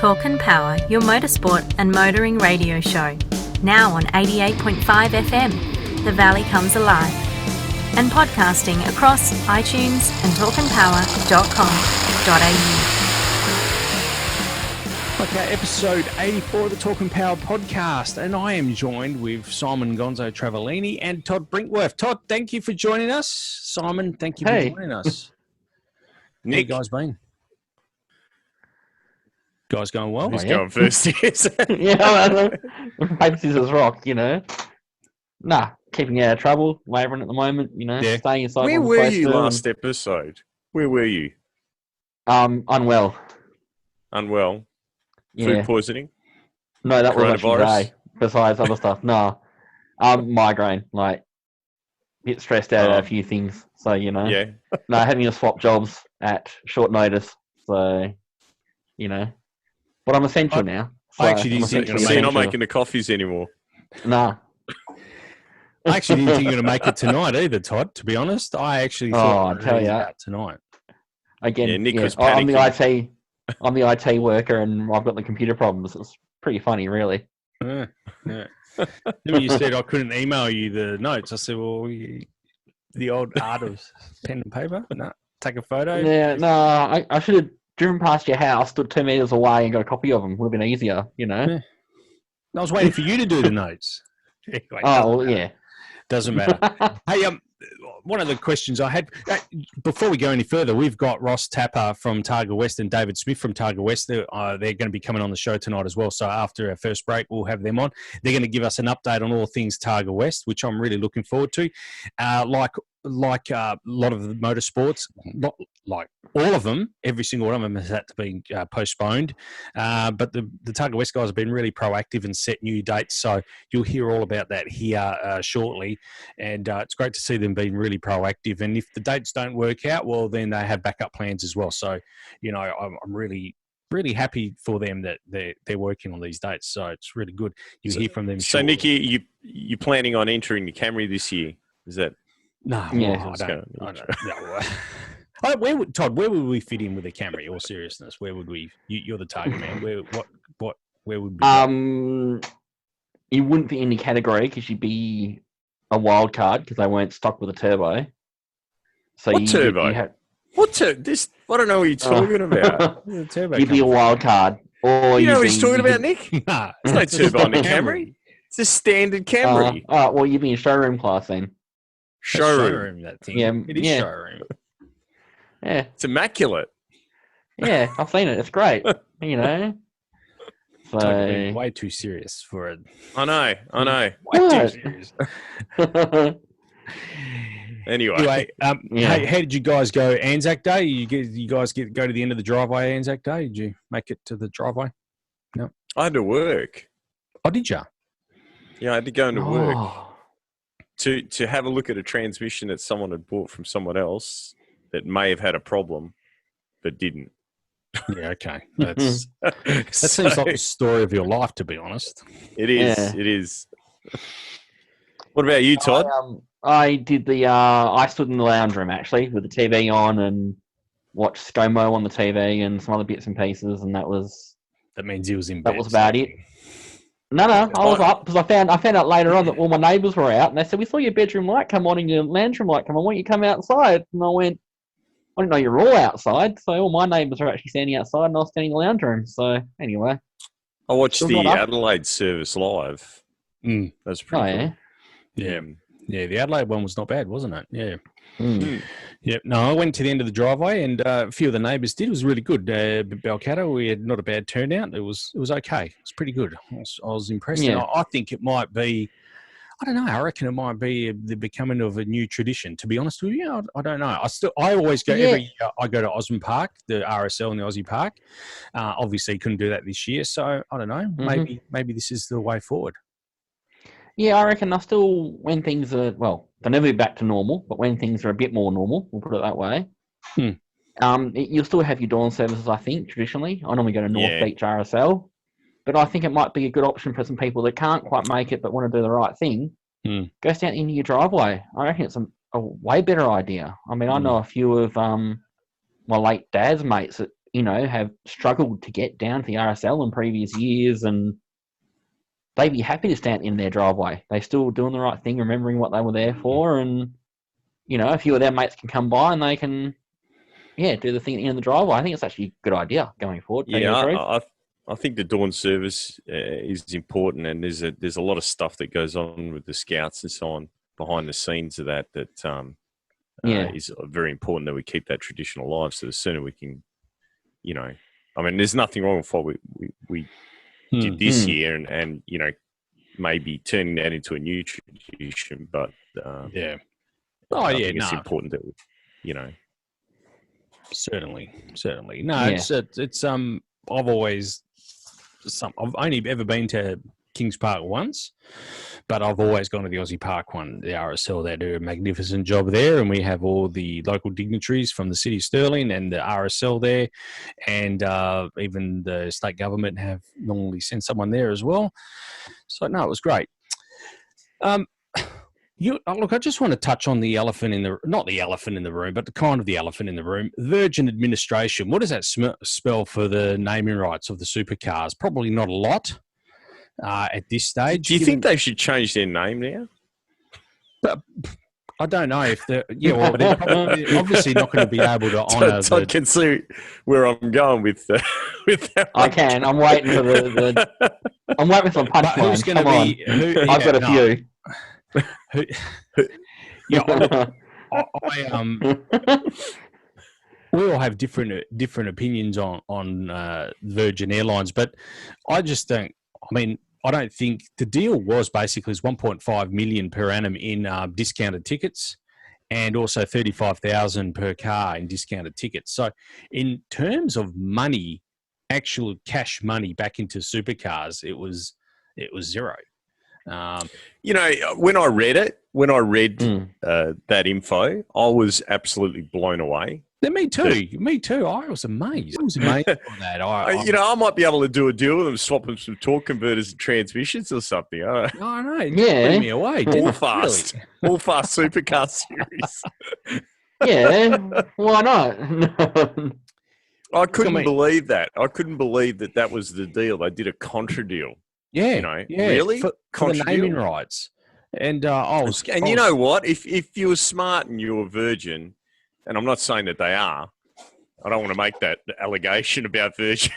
Talk and Power, your motorsport and motoring radio show. Now on 88.5 FM, The Valley Comes Alive. And podcasting across iTunes and talkandpower.com.au. Okay, episode 84 of the Talk and Power podcast, and I am joined with Simon Gonzo Travellini and Todd Brinkworth. Todd, thank you for joining us. Simon, thank you for joining us. Nick, how you guys been? Guys going well? Who's going first? Yes. Paper, scissors, rock, you know. Nah, keeping you out of trouble, labouring at the moment, you know, staying inside. Where were you last episode? Where were you? Unwell. Unwell? Yeah. Food poisoning? No, that was actually today, besides other stuff. No. Migraine, like, get stressed out about a few things. So, you know. Yeah. No, having to swap jobs at short notice. So, you know. But I'm essential now. So I actually didn't think you're not making the coffees anymore. Nah. I actually didn't think you were going to make it tonight either, Todd, to be honest. I actually thought I'll tell you tonight. Again, Nick was panicking. I'm the IT worker and I've got the computer problems. It's pretty funny, really. Yeah. When you said I couldn't email you the notes, I said, well, the old art of pen and paper? No, take a photo? Yeah, no, I should have driven past your house, stood 2 meters away and got a copy of them. Would have been easier, you know? Yeah. I was waiting for you to do the notes. Anyway, Doesn't matter. Hey, one of the questions I had, before we go any further, we've got Ross Tapper from Targa West and David Smith from Targa West. They're going to be coming on the show tonight as well. So after our first break, we'll have them on. They're going to give us an update on all things Targa West, which I'm really looking forward to. Like a lot of the motorsports, not like all of them, every single one of them has had to be postponed. But the Targa West guys have been really proactive and set new dates. So you'll hear all about that here shortly. And it's great to see them being really proactive. And if the dates don't work out, well, then they have backup plans as well. So, you know, I'm really happy for them that they're working on these dates. So it's really good. You hear from them. So, Nicky, you planning on entering the Camry this year? Is that? No, yeah, I don't. Todd, where would we fit in with the Camry? All seriousness, where would we? You're the target man. Where would we? You wouldn't fit in any category because you'd be a wild card because they weren't stocked with a turbo. So what turbo? What this? I don't know what you're talking about. You'd be a wild card, or you know what he's talking about, Nick? Nah, there's no turbo on the Camry. It's a standard Camry. Well, you'd be in showroom class then. Showroom, that thing. Yeah, it is showroom. Yeah, it's immaculate. Yeah, I've seen it. It's great. You know, so way too serious for it. I know. Way too serious. Anyway, hey, how did you guys go Anzac Day? You guys go to the end of the driveway Anzac Day? Did you make it to the driveway? No, I had to work. Oh, did you? Yeah, I had to go into work. To have a look at a transmission that someone had bought from someone else that may have had a problem, but didn't. Yeah, okay. That seems like the story of your life, to be honest. It is. Yeah. It is. What about you, Todd? I did I stood in the lounge room, actually, with the TV on and watched ScoMo on the TV and some other bits and pieces, and that means he was in bed. That was about it. No, I was up because I found out later on that all my neighbours were out, and they said, we saw your bedroom light come on and your lounge room light come on. Why don't you come outside? And I went, I didn't know you were all outside. So all my neighbours are actually standing outside, and I was standing in the lounge room. So anyway, I watched the Adelaide service live. That's pretty cool. Yeah. The Adelaide one was not bad, wasn't it? Yeah. Yep. No, I went to the end of the driveway, and a few of the neighbours did. It was really good. Balcatta, we had not a bad turnout. It was okay. It was pretty good. I was impressed. Yeah. I think it might be. I don't know. I reckon it might be the becoming of a new tradition. To be honest with you, I don't know. I always go every year. I go to Osmond Park, the RSL and the Aussie Park. Obviously, couldn't do that this year, so I don't know. Maybe this is the way forward. Yeah, I reckon when things are, well, they'll never be back to normal, but when things are a bit more normal, we'll put it that way, you'll still have your dawn services, I think, traditionally. I normally go to North Beach RSL, but I think it might be a good option for some people that can't quite make it but want to do the right thing. Go stand into your driveway. I reckon it's a way better idea. I mean, I know a few of my late dad's mates that have struggled to get down to the RSL in previous years, and they'd be happy to stand in their driveway. They're still doing the right thing, remembering what they were there for, and a few of their mates can come by and they can, do the thing in the driveway. I think it's actually a good idea going forward. Yeah, I think the dawn service is important, and there's a lot of stuff that goes on with the scouts and so on behind the scenes of that is very important that we keep that tradition alive. So the sooner we can, there's nothing wrong with what we did this year, and maybe turning that into a new tradition. But I think it's important that certainly. No, it's I've only ever been to Kings Park once, but I've always gone to the Aussie Park one, the RSL. They do a magnificent job there, and we have all the local dignitaries from the City of Stirling and the RSL there, and even the state government have normally sent someone there as well. So, no, it was great. Look, I just want to touch on the elephant not the elephant in the room, but the kind of the elephant in the room. Virgin administration. What does that spell for the naming rights of the supercars? Probably not a lot at this stage. Do you think they should change their name now? But I don't know if they're they're obviously not going to be able to honour. Todd can see where I'm going with that. I can. I'm waiting for I'm waiting for the punchline. Who's going to be? I've got a few. We all have different opinions on Virgin Airlines, but I just don't. I don't think the deal was basically 1.5 million per annum in discounted tickets, and also 35,000 per car in discounted tickets. So, in terms of money, actual cash money back into supercars, it was zero. When I read that info, I was absolutely blown away. Me too. I was amazed. I was amazed by that. I might be able to do a deal with them, swap them some torque converters and transmissions or something. I know. Yeah. Blew me away. All fast supercar series. Yeah. Why not? I couldn't believe that. I couldn't believe that was the deal. They did a contra deal. Yeah. Really? For the naming rights. And you know what? If you were smart and you were Virgin, and I'm not saying that they are, I don't want to make that allegation about Virgin.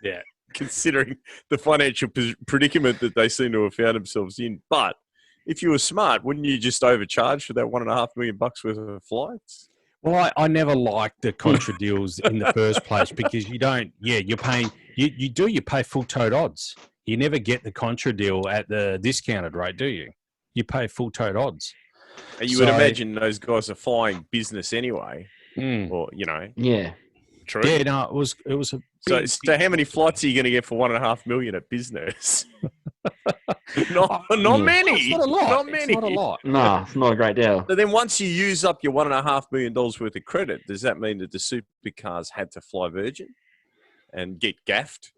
Yeah. Considering the financial predicament that they seem to have found themselves in. But if you were smart, wouldn't you just overcharge for that $1.5 million worth of flights? Well, I never liked the contra deals in the first place because you don't. Yeah, you're paying. You pay full tote odds. You never get the contra deal at the discounted rate, do you? You pay full tote odds. You would imagine those guys are flying business anyway, or Yeah. True. Yeah, no, it was a. So how many flights are you going to get for $1.5 million at business? not many. It's not a lot. Not many. It's not a lot. No, it's not a great deal. So then once you use up your $1.5 million worth of credit, does that mean that the supercars had to fly Virgin and get gaffed?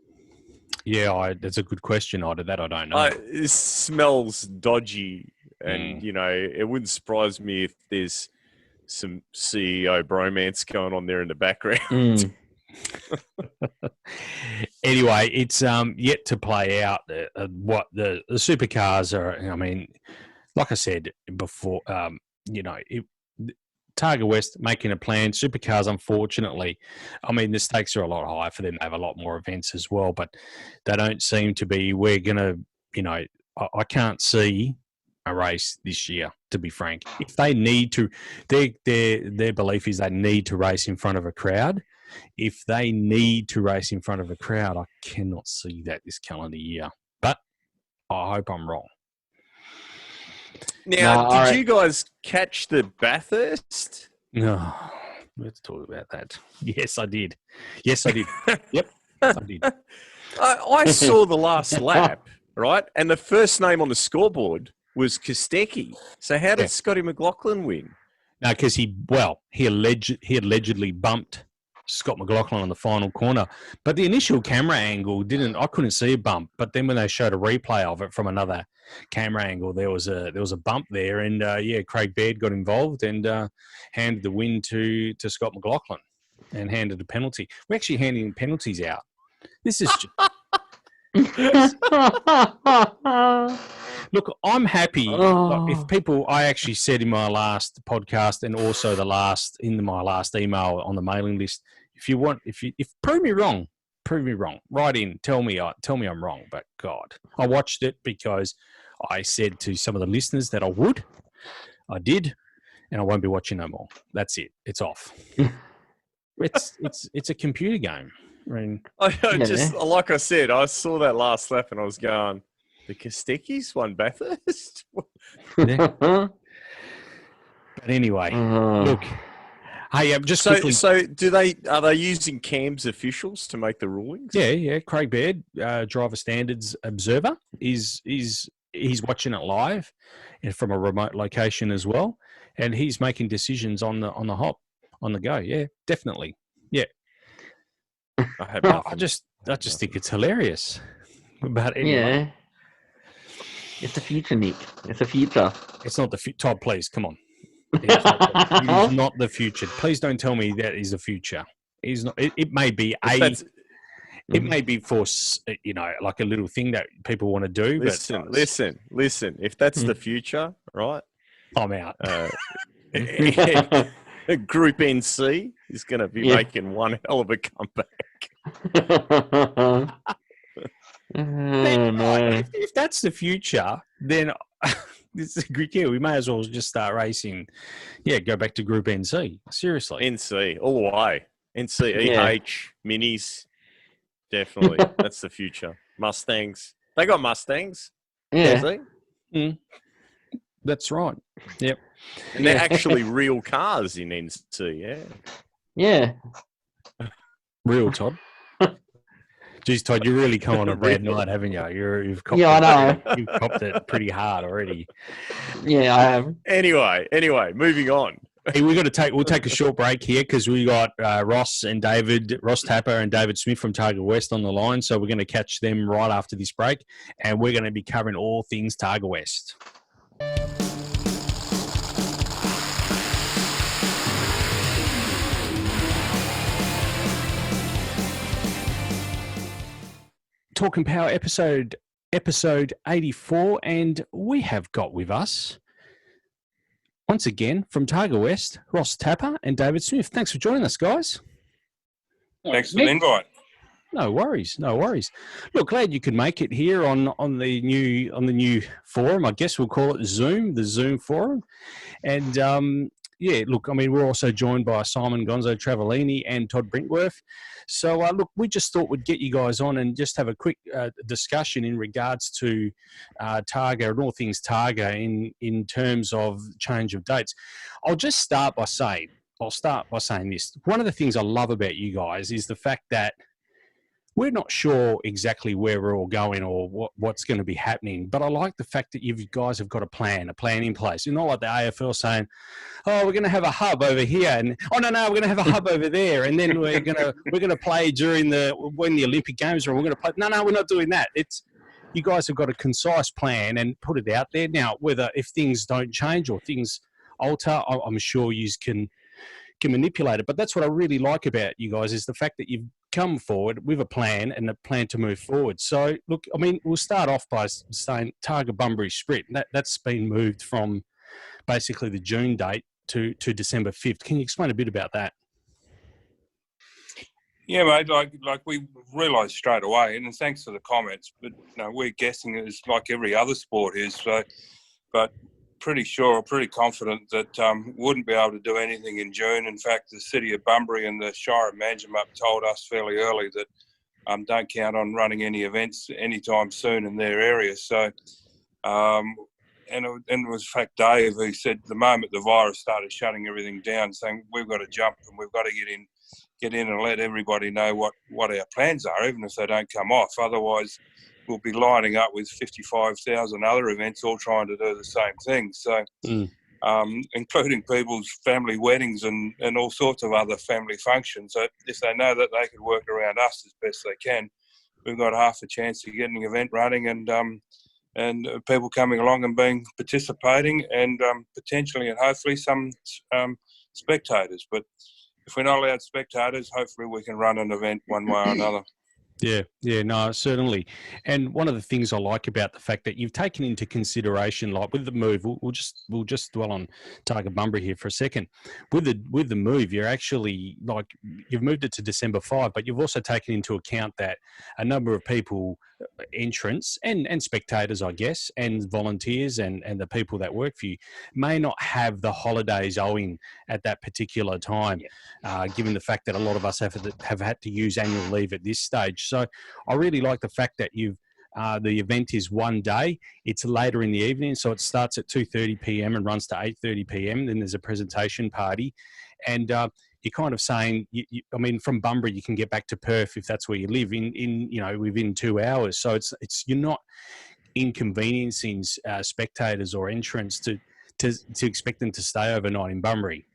Yeah, that's a good question. I don't know. It smells dodgy, and it wouldn't surprise me if there's some CEO bromance going on there in the background. Anyway, it's yet to play out what the supercars are. I mean, like I said before, Targa West making a plan. Supercars, unfortunately, I mean, the stakes are a lot higher for them. They have a lot more events as well, but they don't seem to be. We're gonna, I can't see a race this year, to be frank. If they need to, their belief is they need to race in front of a crowd. If they need to race in front of a crowd, I cannot see that this calendar year. But I hope I'm wrong. Now, did you guys catch the Bathurst? No, let's talk about that. Yes, I did. Yep, I did. I saw the last lap, right? And the first name on the scoreboard was Kostecki. So how did Scotty McLaughlin win? No, because he allegedly bumped Scott McLaughlin on the final corner. But the initial camera angle I couldn't see a bump. But then when they showed a replay of it from another camera angle, there was a bump there. And Craig Baird got involved and handed the win to Scott McLaughlin. and handed a penalty. We're actually handing penalties out. This is look. I'm happy. If people, I actually said in my last podcast and also in my last email on the mailing list. If prove me wrong. Write in. Tell me I'm wrong. But God, I watched it because I said to some of the listeners that I would. I did, and I won't be watching no more. That's it. It's off. It's a computer game. I mean, like I said, I saw that last lap and I was going, the Kostekis won Bathurst? Yeah. But anyway, look. Hey, just quickly. So are they using Cam's officials to make the rulings? Yeah. Craig Baird, driver standards observer, he's watching it live and from a remote location as well, and he's making decisions on the go. Yeah, definitely. Yeah. I just think it's hilarious. But anyway. Yeah. It's the future, Nick. It's the future. It's not the future. Todd, please, come on. It is not the future. Please don't tell me that is the future. It is not. It may be it may be for, like a little thing that people want to do. Listen. If that's the future, right? I'm out. Group NC is going to be making one hell of a comeback. No. If that's the future, then we may as well just start racing. Yeah, go back to Group NC. Seriously. NC, all the way. NC, Minis. Definitely. That's the future. Mustangs. They got Mustangs. Yeah. That's right. Yep. And they're actually real cars in NC, yeah. Yeah. Real, Todd. Geez, Todd, you really come on a bad night, haven't you? You've copped I know. You've copped it pretty hard already. Yeah, I have. Anyway, moving on. Hey, we'll take a short break here because we got Ross Tapper and David Smith from Targa West on the line. So we're going to catch them right after this break, and we're going to be covering all things Targa West. Talking Power episode 84, and we have got with us once again from Targa West, Ross Tapper and David Smith. Thanks for joining us, guys. Thanks for the invite. No worries. Look, glad you could make it here on the new forum. I guess we'll call it Zoom, the Zoom forum, and look, I mean, we're also joined by Simon Gonzo Travellini and Todd Brinkworth. So, look, we just thought we'd get you guys on and just have a quick discussion in regards to Targa and all things Targa in terms of change of dates. I'll start by saying this. One of the things I love about you guys is the fact that we're not sure exactly where we're all going or what's going to be happening, but I like the fact that you guys have got a plan in place. You're not like the AFL saying, "Oh, we're going to have a hub over here," and "Oh no, we're going to have a hub over there," and then we're going to play when the Olympic Games are. We're going to play. No, we're not doing that. It's you guys have got a concise plan and put it out there. Now, whether if things don't change or things alter, I'm sure you can manipulate it. But that's what I really like about you guys is the fact that you've come forward with a plan and a plan to move forward. So, look, I mean, we'll start off by saying Targa Bunbury Sprint. That's been moved from basically the June date to December 5th. Can you explain a bit about that? Yeah, mate, like we realised straight away, and thanks for the comments, but we're guessing it's like every other sport is, but pretty confident that wouldn't be able to do anything in June. In fact, the City of Bunbury and the Shire of Manjimup told us fairly early that don't count on running any events anytime soon in their area. So, and it was in fact Dave who said the moment the virus started shutting everything down, saying we've got to jump and we've got to get in and let everybody know what our plans are, even if they don't come off. Otherwise, we'll be lining up with 55,000 other events all trying to do the same thing. So, including people's family weddings and all sorts of other family functions. So if they know that they could work around us as best they can, we've got half a chance of getting an event running and people coming along and participating and potentially and hopefully some spectators. But if we're not allowed spectators, hopefully we can run an event one way or another. Yeah, no, certainly. And one of the things I like about the fact that you've taken into consideration, like with the move, we'll just dwell on Targa Bunbury here for a second. With the move, you're actually like you've moved it to December 5, but you've also taken into account that a number of people, entrants and spectators, I guess, and volunteers and the people that work for you may not have the holidays owing at that particular time, given the fact that a lot of us have had to use annual leave at this stage. So I really like the fact that you've the event is one day. It's later in the evening, so it starts at 2:30 p.m. and runs to 8:30 p.m. Then there's a presentation party, and you're kind of saying, I mean, from Bunbury you can get back to Perth if that's where you live in within 2 hours. So it's you're not inconveniencing spectators or entrants to expect them to stay overnight in Bunbury.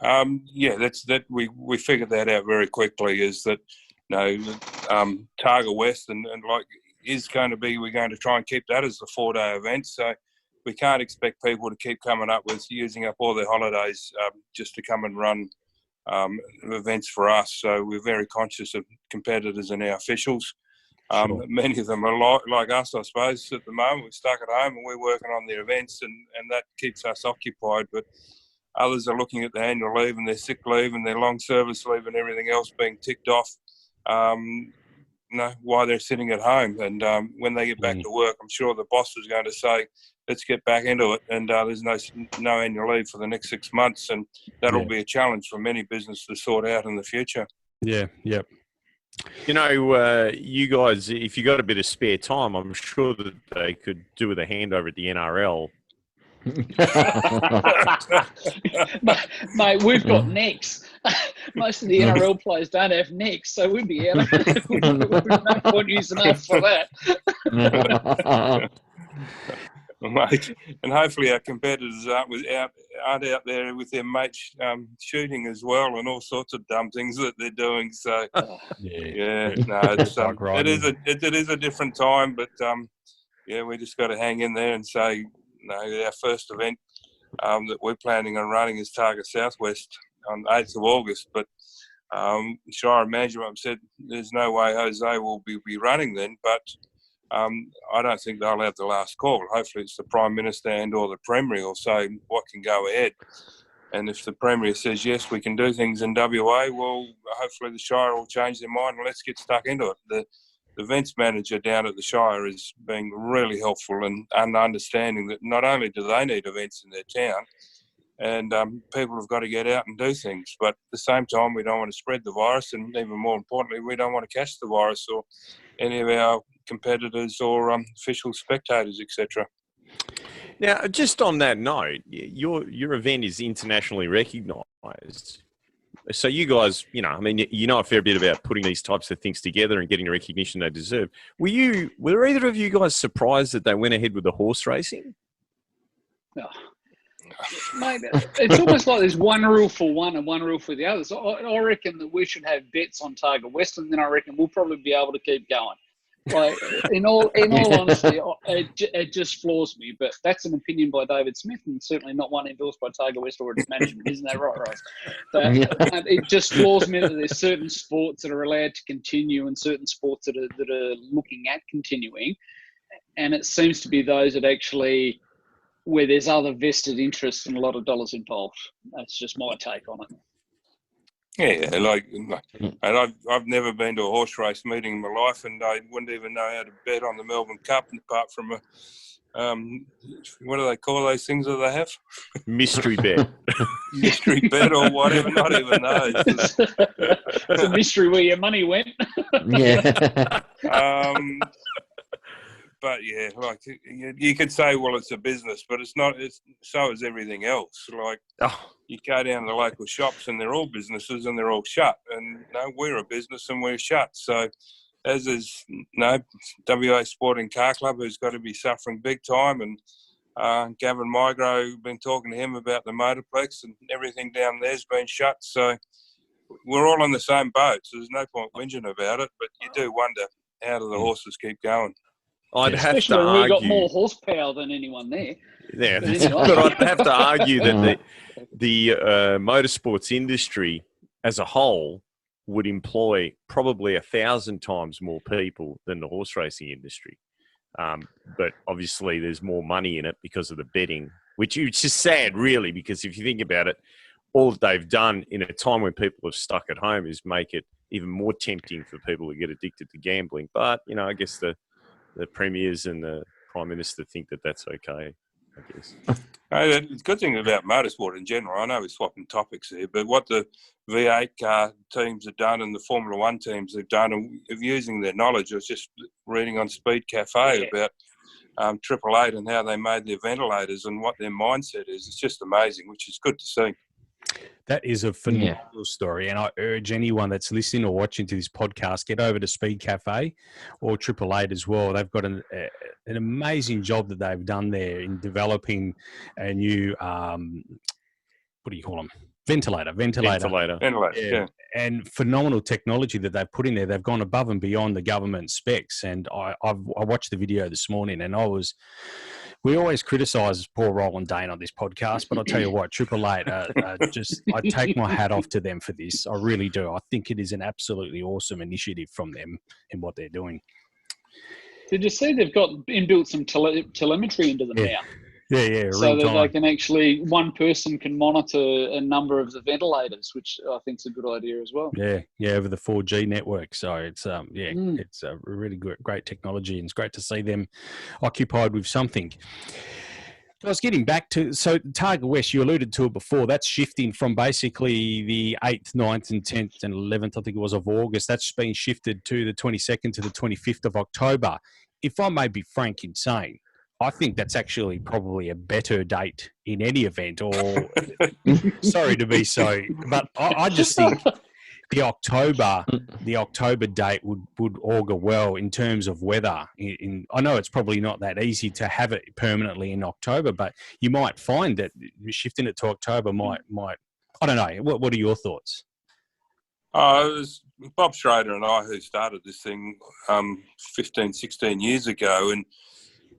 We figured that out very quickly. Is that Targa West and like we're going to try and keep that as a 4-day event. So we can't expect people to keep coming up with using up all their holidays just to come and run events for us. So we're very conscious of competitors and our officials. Sure. Many of them are like us, I suppose. At the moment, we're stuck at home and we're working on their events, and that keeps us occupied. But others are looking at their annual leave and their sick leave and their long service leave and everything else being ticked off while they're sitting at home. And when they get back to work, I'm sure the boss is going to say, let's get back into it. And there's no annual leave for the next 6 months. And that'll be a challenge for many businesses to sort out in the future. Yeah, yep. You know, you guys, if you got a bit of spare time, I'm sure that they could do with a handover at the NRL. Mate, we've got necks. Most of the NRL players don't have necks, so we'd be out. We'd no point using us for that. Mate, and hopefully our competitors aren't out there with their mates shooting as well and all sorts of dumb things that they're doing. So it is a different time, but we just got to hang in there and say, our first event that we're planning on running is Targa Southwest on 8th of August. But Shire Management said there's no way Jose will be running then, but I don't think they'll have the last call. Hopefully it's the Prime Minister and or the Premier will say what can go ahead. And if the Premier says, yes, we can do things in WA, well, hopefully the Shire will change their mind and let's get stuck into it. The events manager down at the Shire is being really helpful and understanding that not only do they need events in their town, and people have got to get out and do things, but at the same time, we don't want to spread the virus, and even more importantly, we don't want to catch the virus or any of our competitors or official spectators, etc. Now, just on that note, your event is internationally recognised. So you guys, you know a fair bit about putting these types of things together and getting the recognition they deserve. Were either of you guys surprised that they went ahead with the horse racing? Oh. Mate, it's almost like there's one rule for one and one rule for the others. I reckon that we should have bets on Targa West, and then I reckon we'll probably be able to keep going. Like, in all honesty, it just floors me. But that's an opinion by David Smith, and certainly not one endorsed by Targa West or its management. Isn't that right, Ross? But it just floors me that there's certain sports that are allowed to continue and certain sports that are looking at continuing, and it seems to be those that actually where there's other vested interests and a lot of dollars involved. That's just my take on it. Yeah, and I've never been to a horse race meeting in my life, and I wouldn't even know how to bet on the Melbourne Cup apart from what do they call those things that they have? Mystery bet. Mystery bet or whatever, not even those. It's a mystery where your money went. Yeah. But yeah, like you could say, well, it's a business, but it's not. So is everything else. Like you go down to the local shops, and they're all businesses, and they're all shut. And we're a business, and we're shut. So, as is WA Sporting Car Club, who's got to be suffering big time, and Gavin Migro, been talking to him about the motorplex, and everything down there's been shut. So we're all on the same boat. So there's no point whinging about it. But you do wonder how do the horses keep going. I'd have Especially to when we got argue. more horsepower than anyone there. Yeah, But anyway. but I'd have to argue that the motorsports industry as a whole would employ probably 1,000 times more people than the horse racing industry. But obviously there's more money in it because of the betting, which is sad, really, because if you think about it, all that they've done in a time when people are stuck at home is make it even more tempting for people to get addicted to gambling. But, I guess the premiers and the Prime Minister think that that's okay, I guess. The good thing about motorsport in general, I know we're swapping topics here, but what the V8 car teams have done and the Formula One teams have done of using their knowledge. I was just reading on Speed Cafe about Triple Eight and how they made their ventilators and what their mindset is. It's just amazing, which is good to see. That is a phenomenal story, and I urge anyone that's listening or watching to this podcast, get over to Speed Cafe or Triple Eight as well. They've got an amazing job that they've done there in developing a new, what do you call them? Ventilator. Yeah. And phenomenal technology that they've put in there. They've gone above and beyond the government specs. And I watched the video this morning, and we always criticise poor Roland Dane on this podcast, but I'll tell you what, Triple Eight, I take my hat off to them for this. I really do. I think it is an absolutely awesome initiative from them in what they're doing. Did you see they've got inbuilt some telemetry into them now? Yeah. So that they can actually, one person can monitor a number of the ventilators, which I think is a good idea as well. Yeah, over the 4G network. So it's it's a really great technology, and it's great to see them occupied with something. I was getting back to, so Targa West, you alluded to it before, that's shifting from basically the 8th, 9th and 10th and 11th, I think it was, of August. That's been shifted to the 22nd to the 25th of October. If I may be frank in saying, I think that's actually probably a better date in any event, or sorry to be so, but I just think the October date would augur well in terms of weather. I know it's probably not that easy to have it permanently in October, but you might find that shifting it to October might. I don't know. What are your thoughts? It was Bob Schrader and I who started this thing 15, 16 years ago, and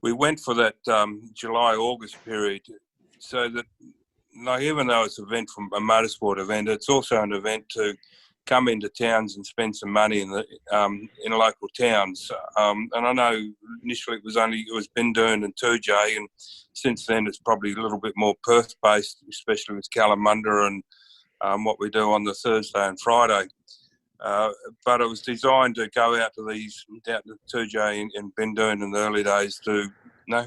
we went for that July-August period, so that even though it's an event from a motorsport event, it's also an event to come into towns and spend some money in local towns. And I know initially it was Bindoon and Tujay, and since then it's probably a little bit more Perth-based, especially with Kalamunda and what we do on the Thursday and Friday. But it was designed to go out to Tujay and Bindoon in the early days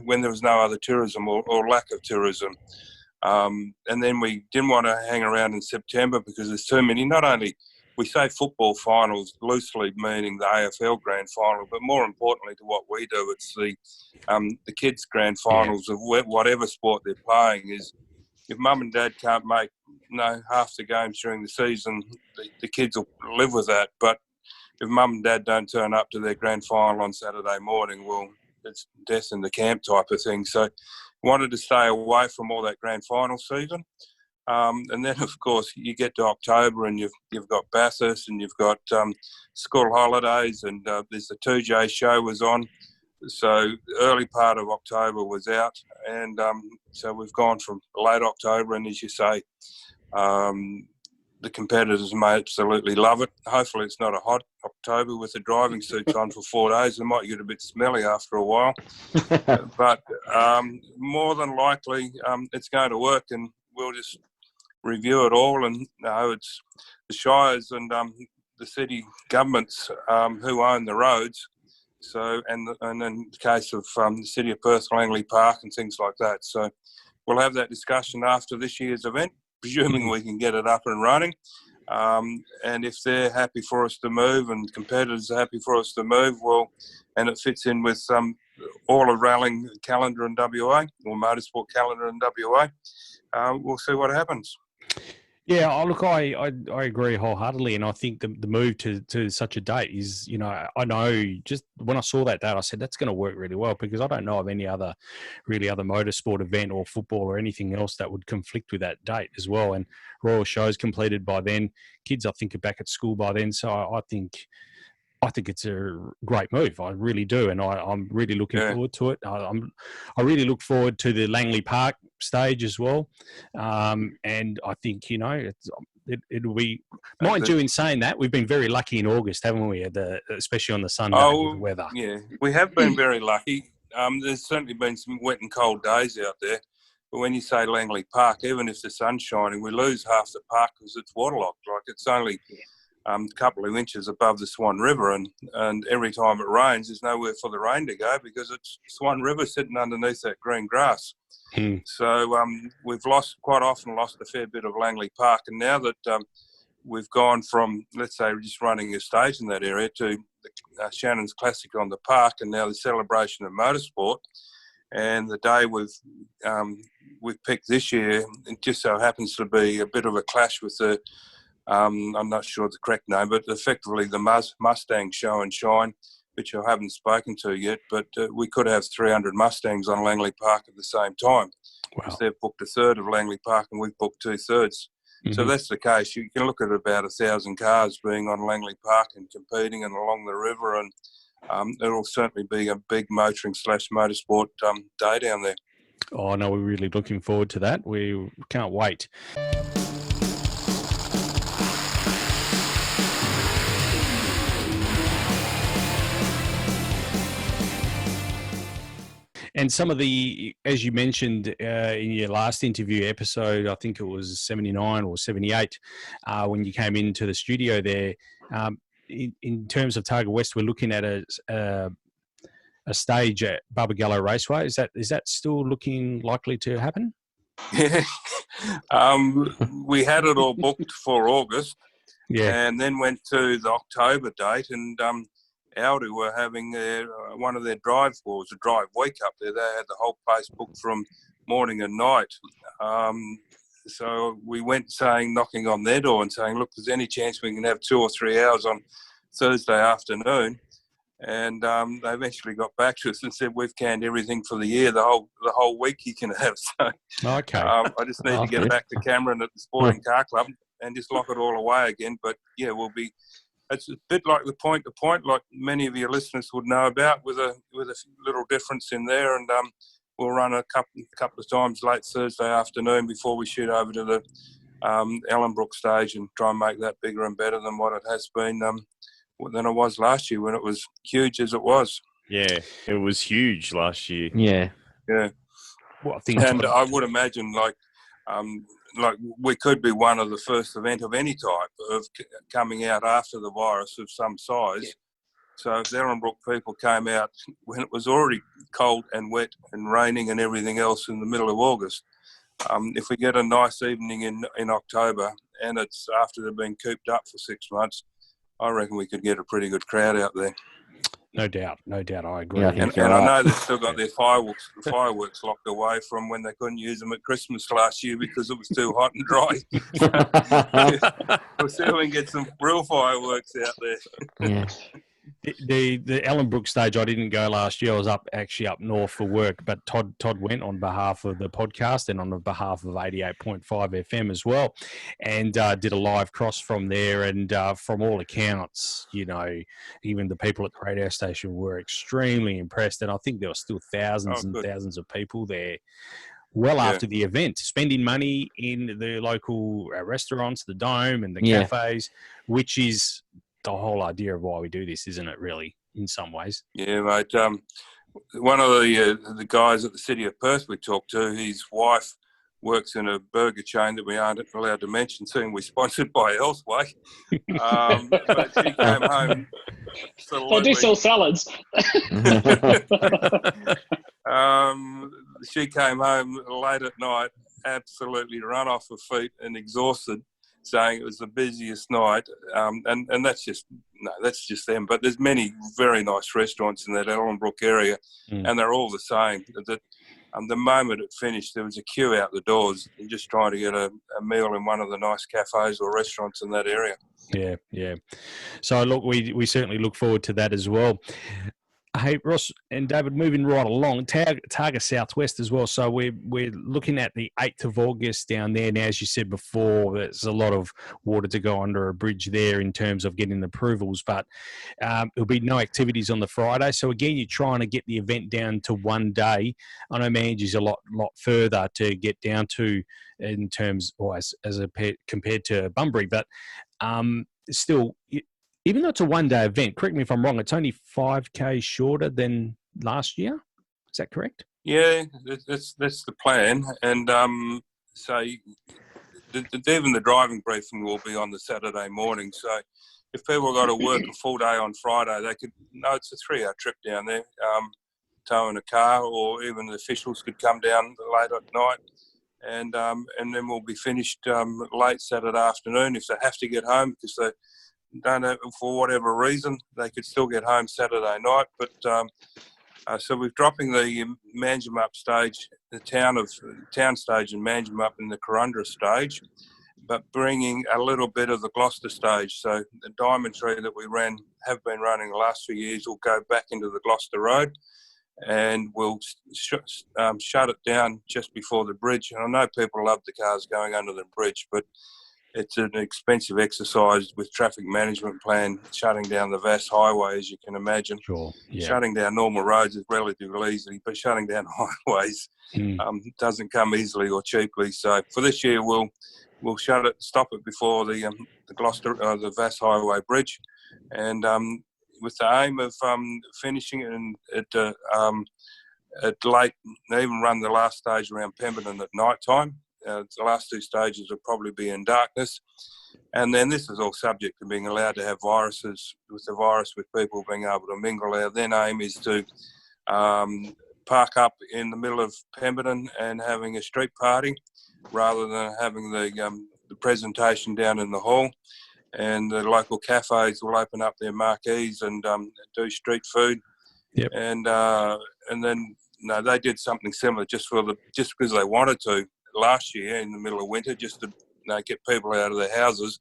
when there was no other tourism or lack of tourism. And then we didn't want to hang around in September because there's too many. Not only we say football finals, loosely meaning the AFL grand final, but more importantly to what we do, it's the kids' grand finals of whatever sport they're playing. Is if mum and dad can't make half the games during the season, the kids will live with that. But if mum and dad don't turn up to their grand final on Saturday morning, well, it's death in the camp type of thing. So wanted to stay away from all that grand final season. And then, of course, you get to October and you've got Bathurst and you've got school holidays, and there's the 2J show was on. So the early part of October was out, and so we've gone from late October, and as you say, the competitors may absolutely love it. Hopefully it's not a hot October with the driving suits on for 4 days. They might get a bit smelly after a while. But more than likely it's going to work, and we'll just review it all. And it's the Shires and the city governments who own the roads. So, and in the case of the City of Perth, Langley Park and things like that. So we'll have that discussion after this year's event, presuming we can get it up and running. And if they're happy for us to move and competitors are happy for us to move, well, and it fits in with all of rallying calendar in WA, or motorsport calendar in WA, we'll see what happens. Yeah, look, I agree wholeheartedly, and I think the move to such a date is, I know just when I saw that date, I said that's going to work really well, because I don't know of any other motorsport event or football or anything else that would conflict with that date as well. And Royal Show's completed by then. Kids, I think, are back at school by then, so I think I think it's a great move. I really do, and I'm really looking forward to it. I really look forward to the Langley Park stage as well, and I think it'll be. Mind you, in saying that, we've been very lucky in August, haven't we? Especially on the Sunday with the weather. Yeah, we have been very lucky. There's certainly been some wet and cold days out there, but when you say Langley Park, even if the sun's shining, we lose half the park because it's waterlogged. Like it's only a couple of inches above the Swan River, and every time it rains, there's nowhere for the rain to go because it's Swan River sitting underneath that green grass. So we've quite often lost a fair bit of Langley Park, and now that we've gone from, let's say, just running a stage in that area to Shannon's Classic on the park, and now the celebration of motorsport. And the day we've picked this year, it just so happens to be a bit of a clash with the I'm not sure the correct name, but effectively the Mustang Show and Shine, which I haven't spoken to yet, but we could have 300 Mustangs on Langley Park at the same time. Wow. They've booked a third of Langley Park and we've booked 2/3. So that's the case. You can look at about 1,000 cars being on Langley Park and competing and along the river, and it'll certainly be a big motoring/motorsport day down there. Oh, no, we're really looking forward to that. We can't wait. And some of the, as you mentioned in your last interview episode, I think it was 79 or 78, when you came into the studio there, in terms of Targa West, we're looking at a stage at Barbagallo Raceway. Is that still looking likely to happen? Yeah. We had it all booked for August, and then went to the October date, and Audi were having one of their drive week up there. They had the whole place booked from morning and night. So we went knocking on their door and saying, look, there's any chance we can have 2 or 3 hours on Thursday afternoon? And they eventually got back to us and said, we've canned everything for the year, the whole week you can have. So okay. I just need to get back to Cameron at the Sporting Car Club and just lock it all away again. But yeah, it's a bit like the point to point, like many of your listeners would know about, with a little difference in there. And we'll run a couple of times late Thursday afternoon before we shoot over to the Ellenbrook stage and try and make that bigger and better than what it has been than it was last year when it was huge as it was. Yeah, it was huge last year. Yeah. Well, I would imagine like we could be one of the first event of any type of coming out after the virus of some size. Yeah. So if the Ellenbrook people came out when it was already cold and wet and raining and everything else in the middle of August, if we get a nice evening in October and it's after they've been cooped up for 6 months, I reckon we could get a pretty good crowd out there. No doubt, I agree. Yeah, and I know they've still got their fireworks locked away from when they couldn't use them at Christmas last year because it was too hot and dry. We'll see if we can get some real fireworks out there. Yeah. The Ellenbrook stage, I didn't go last year. I was actually up north for work, but Todd went on behalf of the podcast and on behalf of 88.5 FM as well, and did a live cross from there. And from all accounts, even the people at the radio station were extremely impressed. And I think there were still thousands and thousands of people there. After the event, spending money in the local restaurants, the Dome and the cafes, which is the whole idea of why we do this, isn't it, really, in some ways? Yeah, mate. One of the guys at the City of Perth we talked to, his wife works in a burger chain that we aren't allowed to mention soon. We're sponsored by Elseway. But she came home... They do sell salads. She came home late at night, absolutely run off her feet and exhausted, saying it was the busiest night, and that's just them. But there's many very nice restaurants in that Ellenbrook area, and they're all the same. The moment it finished, there was a queue out the doors, and just trying to get a meal in one of the nice cafes or restaurants in that area. Yeah. So look, we certainly look forward to that as well. Hey, Ross and David, moving right along, Targa Southwest as well. So we're looking at the 8th of August down there. Now, as you said before, there's a lot of water to go under a bridge there in terms of getting approvals, but there'll be no activities on the Friday. So again, you're trying to get the event down to one day. I know Mangy's a lot further to get down to in terms, or compared to Bunbury, but still. Even though it's a one-day event, correct me if I'm wrong, it's only 5K shorter than last year. Is that correct? Yeah, that's the plan. And so even the driving briefing will be on the Saturday morning. So if people got to work a full day on Friday, they could. No, it's a 3-hour trip down there, towing a car, or even the officials could come down late at night, and then we'll be finished late Saturday afternoon if they have to get home because they don't know, for whatever reason, they could still get home Saturday night. But so we're dropping the Manjimup stage, the town stage and Manjimup in the Corundra stage, but bringing a little bit of the Gloucester stage. So the Diamond Tree that we have been running the last few years will go back into the Gloucester Road, and we'll shut it down just before the bridge. And I know people love the cars going under the bridge, but it's an expensive exercise with traffic management plan, shutting down the vast highway, as you can imagine. Sure. Yeah. Shutting down normal roads is relatively easy, but shutting down highways doesn't come easily or cheaply. So for this year, we'll stop it before the Gloucester, the Vass Highway Bridge, and with the aim of finishing it at late, even run the last stage around Pemberton at night time. The last 2 stages will probably be in darkness. And then this is all subject to being allowed to have viruses, with the virus, with people being able to mingle. Our then aim is to park up in the middle of Pemberton and having a street party rather than having the presentation down in the hall. And the local cafes will open up their marquees and do street food. Yep. And then they did something similar just because they wanted to last year in the middle of winter, just to get people out of their houses.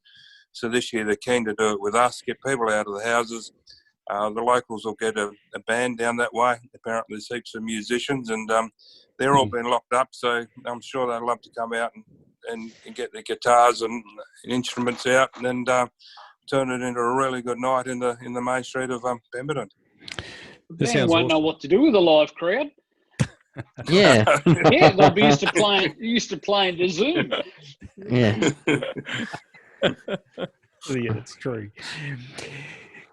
So this year they're keen to do it with us, get people out of the houses. The locals will get a band down that way. Apparently there's heaps of musicians, and they're all been locked up, so I'm sure they'd love to come out and get their guitars and instruments out and turn it into a really good night in the main street of Pemberton. They won't know what to do with a live crowd. Yeah. Yeah, they'll be used to playing to Zoom. Yeah. Yeah, it's true.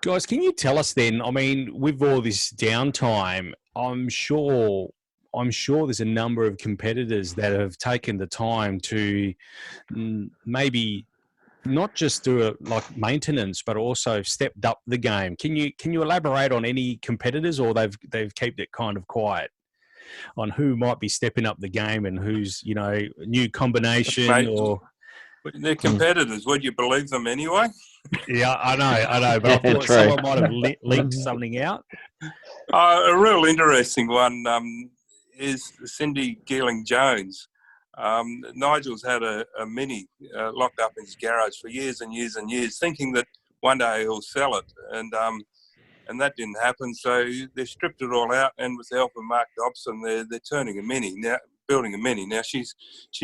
Guys, can you tell us then, I mean, with all this downtime, I'm sure there's a number of competitors that have taken the time to maybe not just do it like maintenance, but also stepped up the game. Can you elaborate on any competitors, or they've kept it kind of quiet on who might be stepping up the game and who's, new combination or... They're competitors. Would you believe them anyway? Yeah, I know. But I thought someone might have leaked something out. A real interesting one is Cindy Geeling-Jones. Nigel's had a Mini locked up in his garage for years and years and years, thinking that one day he'll sell it. And that didn't happen. So they stripped it all out, and with the help of Mark Dobson, they're turning a Mini now, building a Mini. Now she's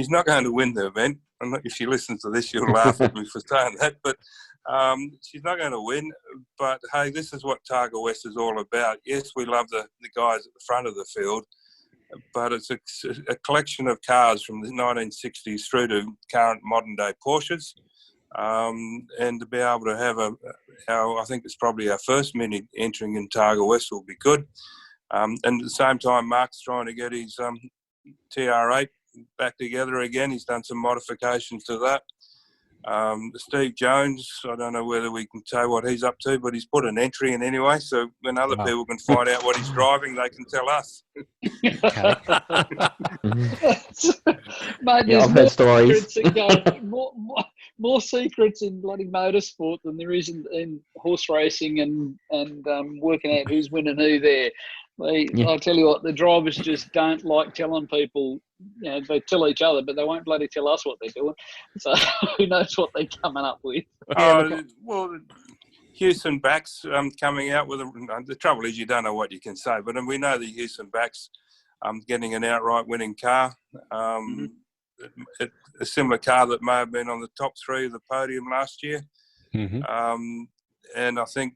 not going to win the event. If she listens to this, she'll laugh at me for saying that. But she's not going to win. But hey, this is what Targa West is all about. Yes, we love the guys at the front of the field, but it's a collection of cars from the 1960s through to current modern day Porsches. And to be able to have I think it's probably our first Mini entering in Targa West will be good. And at the same time, Mark's trying to get his TR8 back together again. He's done some modifications to that. Steve Jones, I don't know whether we can say what he's up to, but he's put an entry in anyway, so when other people can find out what he's driving, they can tell us. Mate, I've heard stories. More secrets in bloody motorsport than there is in horse racing and working out who's winning who there. I'll tell you what, the drivers just don't like telling people. They tell each other, but they won't bloody tell us what they're doing. So who knows what they're coming up with? Well, Houston Backs coming out with the trouble is you don't know what you can say, but we know the Houston Backs getting an outright winning car. A similar car that may have been on the top 3 of the podium last year. And I think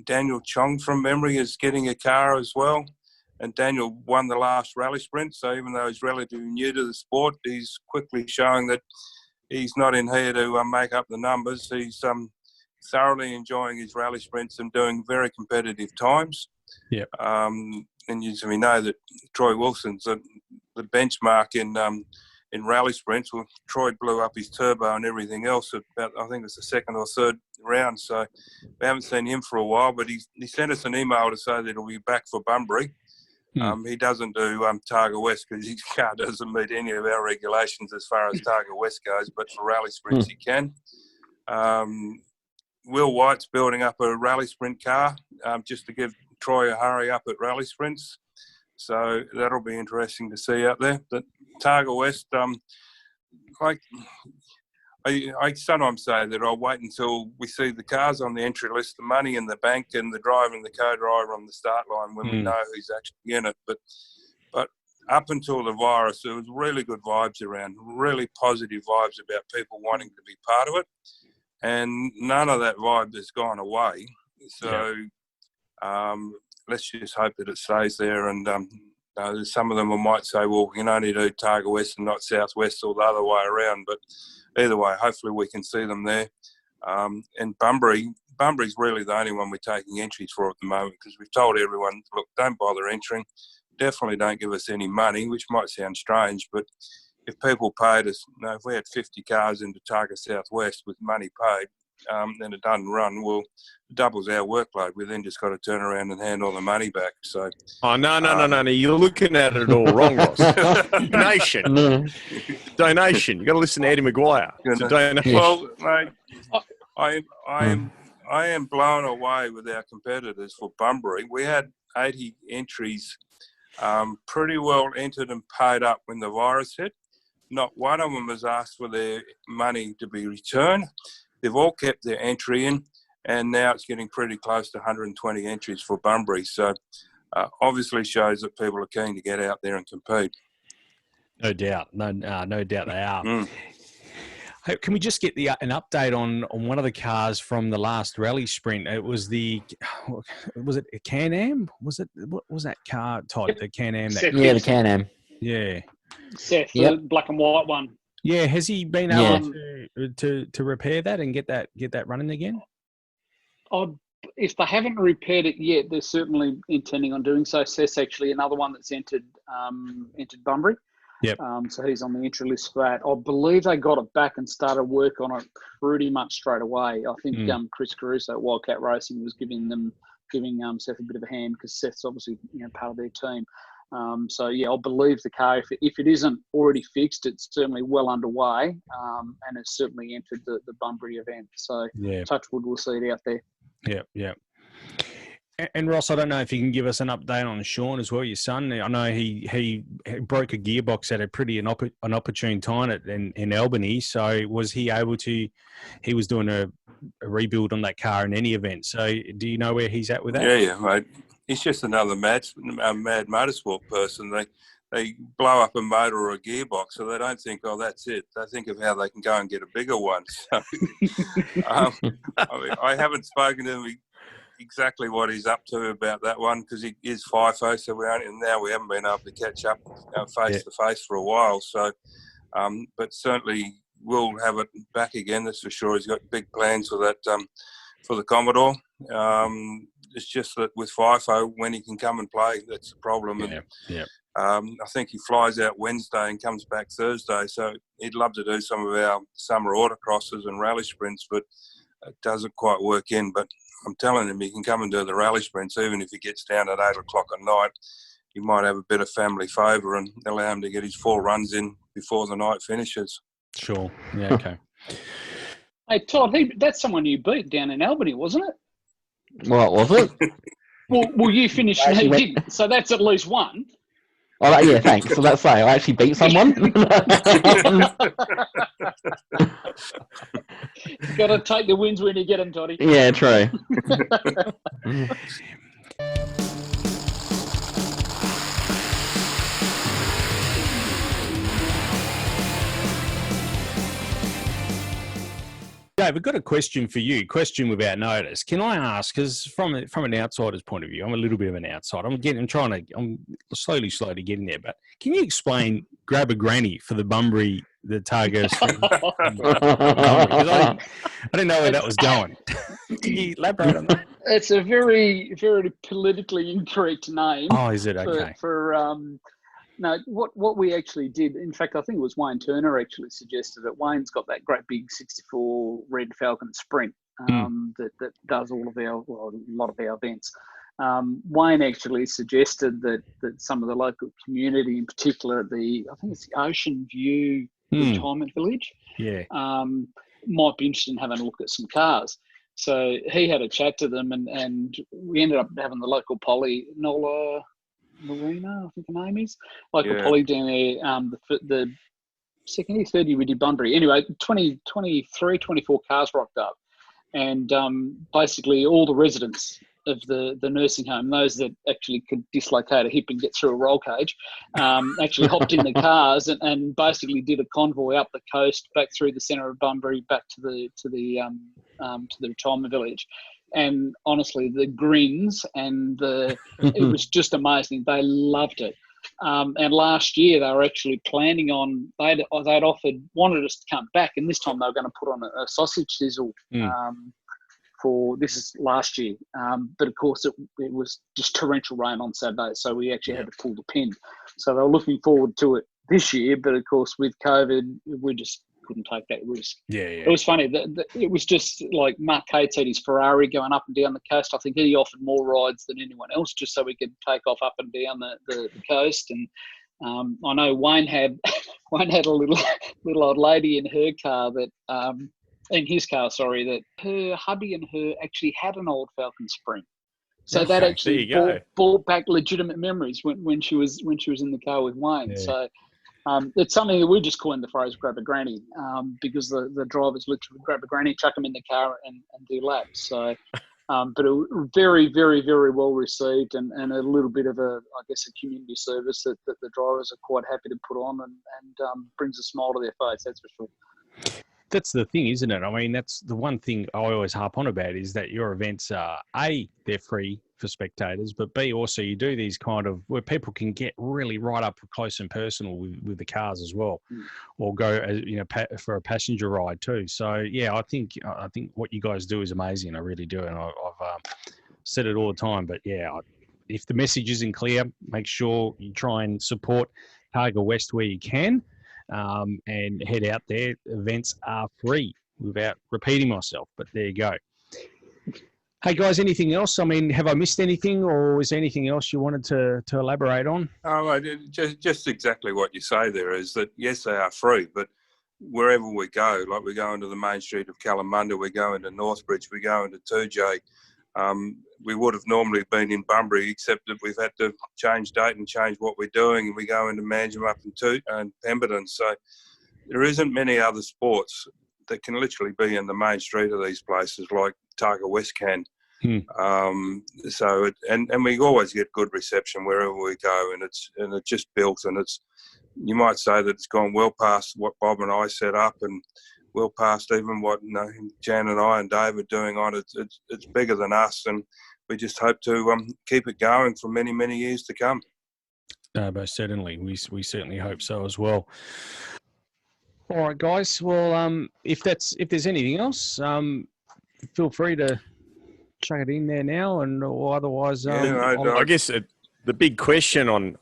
Daniel Chong from memory is getting a car as well. And Daniel won the last rally sprint. So even though he's relatively new to the sport, he's quickly showing that he's not in here to make up the numbers. He's thoroughly enjoying his rally sprints and doing very competitive times. And we know that Troy Wilson's the benchmark in rally sprints. Well, Troy blew up his turbo and everything else at about, I think it's the 2nd or 3rd round. So we haven't seen him for a while, but he sent us an email to say that he'll be back for Bunbury. He doesn't do Targa West because his car doesn't meet any of our regulations as far as Targa West goes, but for rally sprints he can. Will White's building up a rally sprint car just to give Troy a hurry up at rally sprints. So that'll be interesting to see out there. But Targa West, I sometimes say that I'll wait until we see the cars on the entry list, the money in the bank, and the driver and the co-driver on the start line when we know who's actually in it. But up until the virus, there was really good vibes around, really positive vibes about people wanting to be part of it. And none of that vibe has gone away. So let's just hope that it stays there. And some of them might say, well, you can only do Targa West and not Southwest or the other way around. But either way, hopefully we can see them there. And Bunbury's really the only one we're taking entries for at the moment because we've told everyone, look, don't bother entering. Definitely don't give us any money, which might sound strange, but if people paid us, if we had 50 cars into Targa Southwest with money paid, and it doesn't run, well, it doubles our workload. We then just got to turn around and hand all the money back. So, no. You're looking at it all wrong, Ross. Donation. You got to listen to Eddie Maguire. Well, mate, I am blown away with our competitors for Bunbury. We had 80 entries, pretty well entered and paid up when the virus hit. Not one of them has asked for their money to be returned. They've all kept their entry in, and now it's getting pretty close to 120 entries for Bunbury. So obviously shows that people are keen to get out there and compete. No doubt. No doubt they are. Hey, can we just get an update on one of the cars from the last rally sprint? It was was it a Can-Am? What was that car type? The Can-Am? The Can-Am. Yeah. Seth, the black and white one. Yeah, has he been able to repair that and get that running again? If they haven't repaired it yet, they're certainly intending on doing so. Seth's actually another one that's entered Bunbury. Yep. So he's on the entry list for that. I believe they got it back and started work on it pretty much straight away. I think Chris Caruso at Wildcat Racing was giving Seth a bit of a hand because Seth's obviously part of their team. So I believe the car, if it isn't already fixed, it's certainly well underway, and it's certainly entered the Bunbury event. So touch wood, we'll see it out there. Yeah. And Ross, I don't know if you can give us an update on Sean as well, your son. I know he broke a gearbox at a pretty an opportune time in Albany. So was he able to? He was doing a rebuild on that car in any event. So do you know where he's at with that? Yeah, mate. He's just another mad motorsport person. They blow up a motor or a gearbox, so they don't think, oh, that's it. They think of how they can go and get a bigger one. So, I haven't spoken to him exactly what he's up to about that one because he is FIFO, so we haven't been able to catch up face to face for a while. So, but certainly we'll have it back again. That's for sure. He's got big plans for that for the Commodore. It's just that with FIFO, when he can come and play, that's the problem. I think he flies out Wednesday and comes back Thursday, so he'd love to do some of our summer autocrosses and rally sprints, but it doesn't quite work in. But I'm telling him he can come and do the rally sprints, even if he gets down at 8 o'clock at night. He might have a bit of family favour and allow him to get his 4 runs in before the night finishes. Sure. Yeah, okay. Hey, Todd, that's someone you beat down in Albany, wasn't it? What was it? Well, you finished. So that's at least one. Oh, yeah, thanks. So that's say I actually beat someone. Got to take the wins when you get them, Toddy. Yeah, true. Dave, I've got a question for you. Question without notice. Can I ask? Because from an outsider's point of view, I'm a little bit of an outsider. I'm slowly getting there. But can you explain grab a granny for the Bunbury, the Targa? I didn't know where that was going. Can you elaborate on that? It's a very, very politically incorrect name. Oh, is it? Okay. No, what we actually did, in fact, I think it was Wayne Turner actually suggested it. Wayne's got that great big 64 Red Falcon Sprint that does a lot of our events. Wayne actually suggested that some of the local community, in particular I think it's the Ocean View Retirement Village, might be interested in having a look at some cars. So he had a chat to them, and we ended up having the local poly, Nola Marina, I think the name is, local poly down there. The second year, third year we did Bunbury. Anyway, 24 cars rocked up, and basically all the residents of the nursing home, those that actually could dislocate a hip and get through a roll cage, actually hopped in the cars and basically did a convoy up the coast, back through the centre of Bunbury, back to the retirement village. And honestly, the grins and it was just amazing. They loved it. And last year they were actually planning on, they'd wanted us to come back, and this time they were going to put on a sausage sizzle this is last year. But of course it was just torrential rain on Saturday, so we actually had to pull the pin. So they were looking forward to it this year, but of course with COVID, we just couldn't take that risk. It was funny. It was just like Mark Cates had his Ferrari going up and down the coast. I think he offered more rides than anyone else, just so we could take off up and down the coast. And I know Wayne had a little old lady in her car that that her hubby and her actually had an old Falcon Spring. So that actually brought back legitimate memories when she was in the car with Wayne. Yeah. So it's something that we just coined the phrase "grab a granny" because the drivers literally grab a granny, chuck them in the car, and do laps. So, but it was very, very, very well received, and a little bit of a community service that the drivers are quite happy to put on, and brings a smile to their face. That's for sure. That's the thing, isn't it? I mean, that's the one thing I always harp on about is that your events are A, they're free for spectators, but B, also you do these kind of where people can get really right up close and personal with the cars as well, or go for a passenger ride too. So yeah, I think what you guys do is amazing. I really do, and I've said it all the time. But yeah, if the message isn't clear, make sure you try and support Targa West where you can. And head out there. Events are free, without repeating myself, but there you go. Hey guys, anything else? I mean, have I missed anything, or is there anything else you wanted to elaborate on? Oh, just exactly what you say there is that yes, they are free, but wherever we go, like we go into the main street of Kalamunda, we go into Northbridge, we go into 2J. We would have normally been in Bunbury, except that we've had to change date and change what we're doing, and we go into Manjimup and Pemberton. So there isn't many other sports that can literally be in the main street of these places like Targa West can. So we always get good reception wherever we go, and it's just built, and you might say that it's gone well past what Bob and I set up, and well past even what Jan and I and Dave are doing on it. It's bigger than us, and we just hope to keep it going for many, many years to come. Most certainly. We certainly hope so as well. All right, guys. Well, if there's anything else, feel free to chuck it in there now, or otherwise. I guess the big question on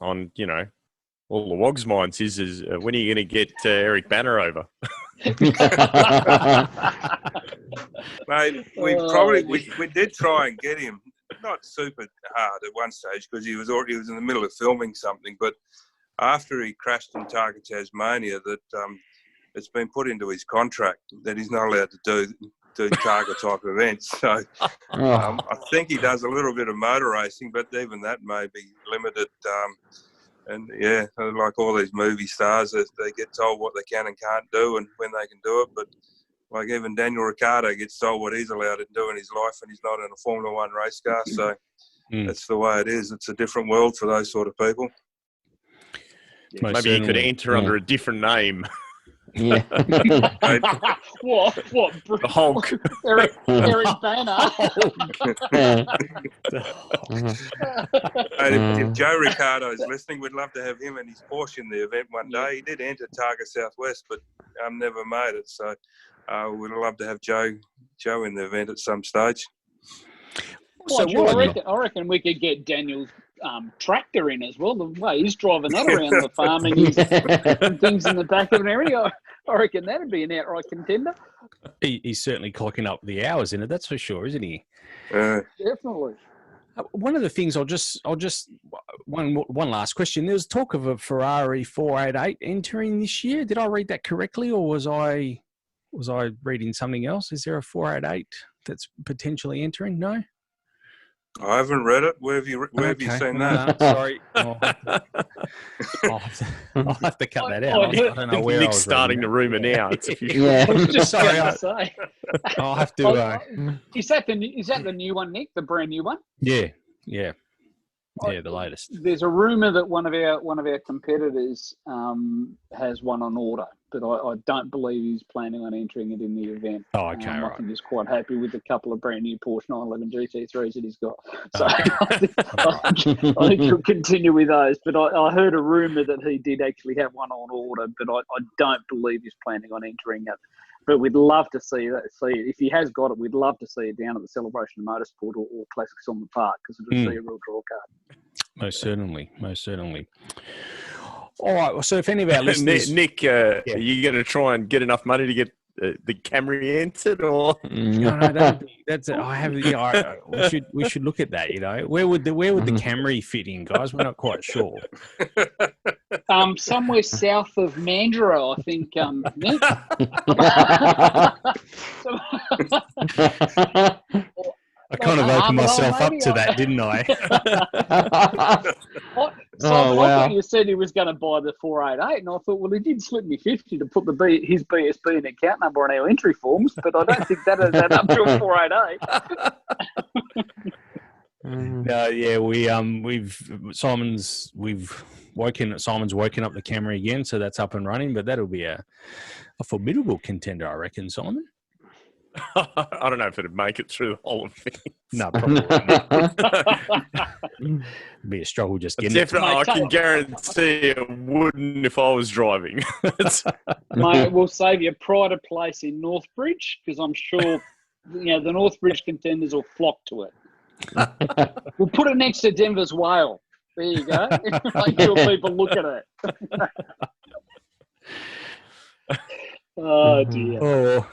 all the Wogs' minds is when are you going to get Eric Banner over? Mate, we did try and get him, not super hard at one stage because he was in the middle of filming something, but after he crashed in Targa, Tasmania, that it's been put into his contract that he's not allowed to do Targa type events. So I think he does a little bit of motor racing, but even that may be limited. And yeah, like all these movie stars, they get told what they can and can't do and when they can do it. But like even Daniel Ricciardo gets told what he's allowed to do in his life, and he's not in a Formula One race car. So that's the way it is. It's a different world for those sort of people. Yeah, maybe he could enter under a different name. Yeah. What? The Hulk. Eric Banner. If Joe Ricciardo is listening, we'd love to have him and his Porsche in the event one day. He did enter Targa Southwest, but never made it. So we'd love to have Joe in the event at some stage. So I reckon we could get Daniel's tractor in as well. The way he's driving that around the farm and things in the back of an area, I reckon that'd be an outright contender. He's certainly clocking up the hours in it. That's for sure, isn't he? Definitely. One of the things I'll just one last question. There was talk of a Ferrari 488 entering this year. Did I read that correctly, or was I reading something else? Is there a 488 that's potentially entering? No. I haven't read it. Where have you seen that? Sorry. I'll have to cut that out. I don't know where Nick's starting the rumour now. It's official. I was just going to say. I'll have to. Is that the new one, Nick? The brand new one? Yeah, the latest. There's a rumour that one of our competitors has one on order, but I don't believe he's planning on entering it in the event. Oh, okay, right. I think he's quite happy with the couple of brand new Porsche 911 GT3s that he's got. So I think he'll continue with those. But I heard a rumour that he did actually have one on order, but I don't believe he's planning on entering it. But we'd love to see it. If he has got it, we'd love to see it down at the Celebration of Motorsport or Classics on the Park, because it would be a real draw card. Most certainly. All right. Well, so if any of our listeners, Nick, are you going to try and get enough money to get the Camry entered, or no, that's I have. We should look at that. You know, where would the Camry fit in, guys? We're not quite sure. Somewhere south of Mandurah, I think. Nick. I kind of opened myself up to that, didn't I? I thought you said he was going to buy the 488, and I thought, well, he did slip me 50 to put his BSB and account number on our entry forms, but I don't think that is up to a 488. No, yeah, Simon's woken up the Camry again, so that's up and running. But that'll be a formidable contender, I reckon, Simon. I don't know if it'd make it through the whole thing. No, probably not. It'd be a struggle just getting it. I can guarantee it wouldn't if I was driving. Mate, we'll save you pride of place in Northbridge, because I'm sure the Northbridge contenders will flock to it. We'll put it next to Denver's Whale. There you go. Make sure people look at it. Oh, dear. Oh.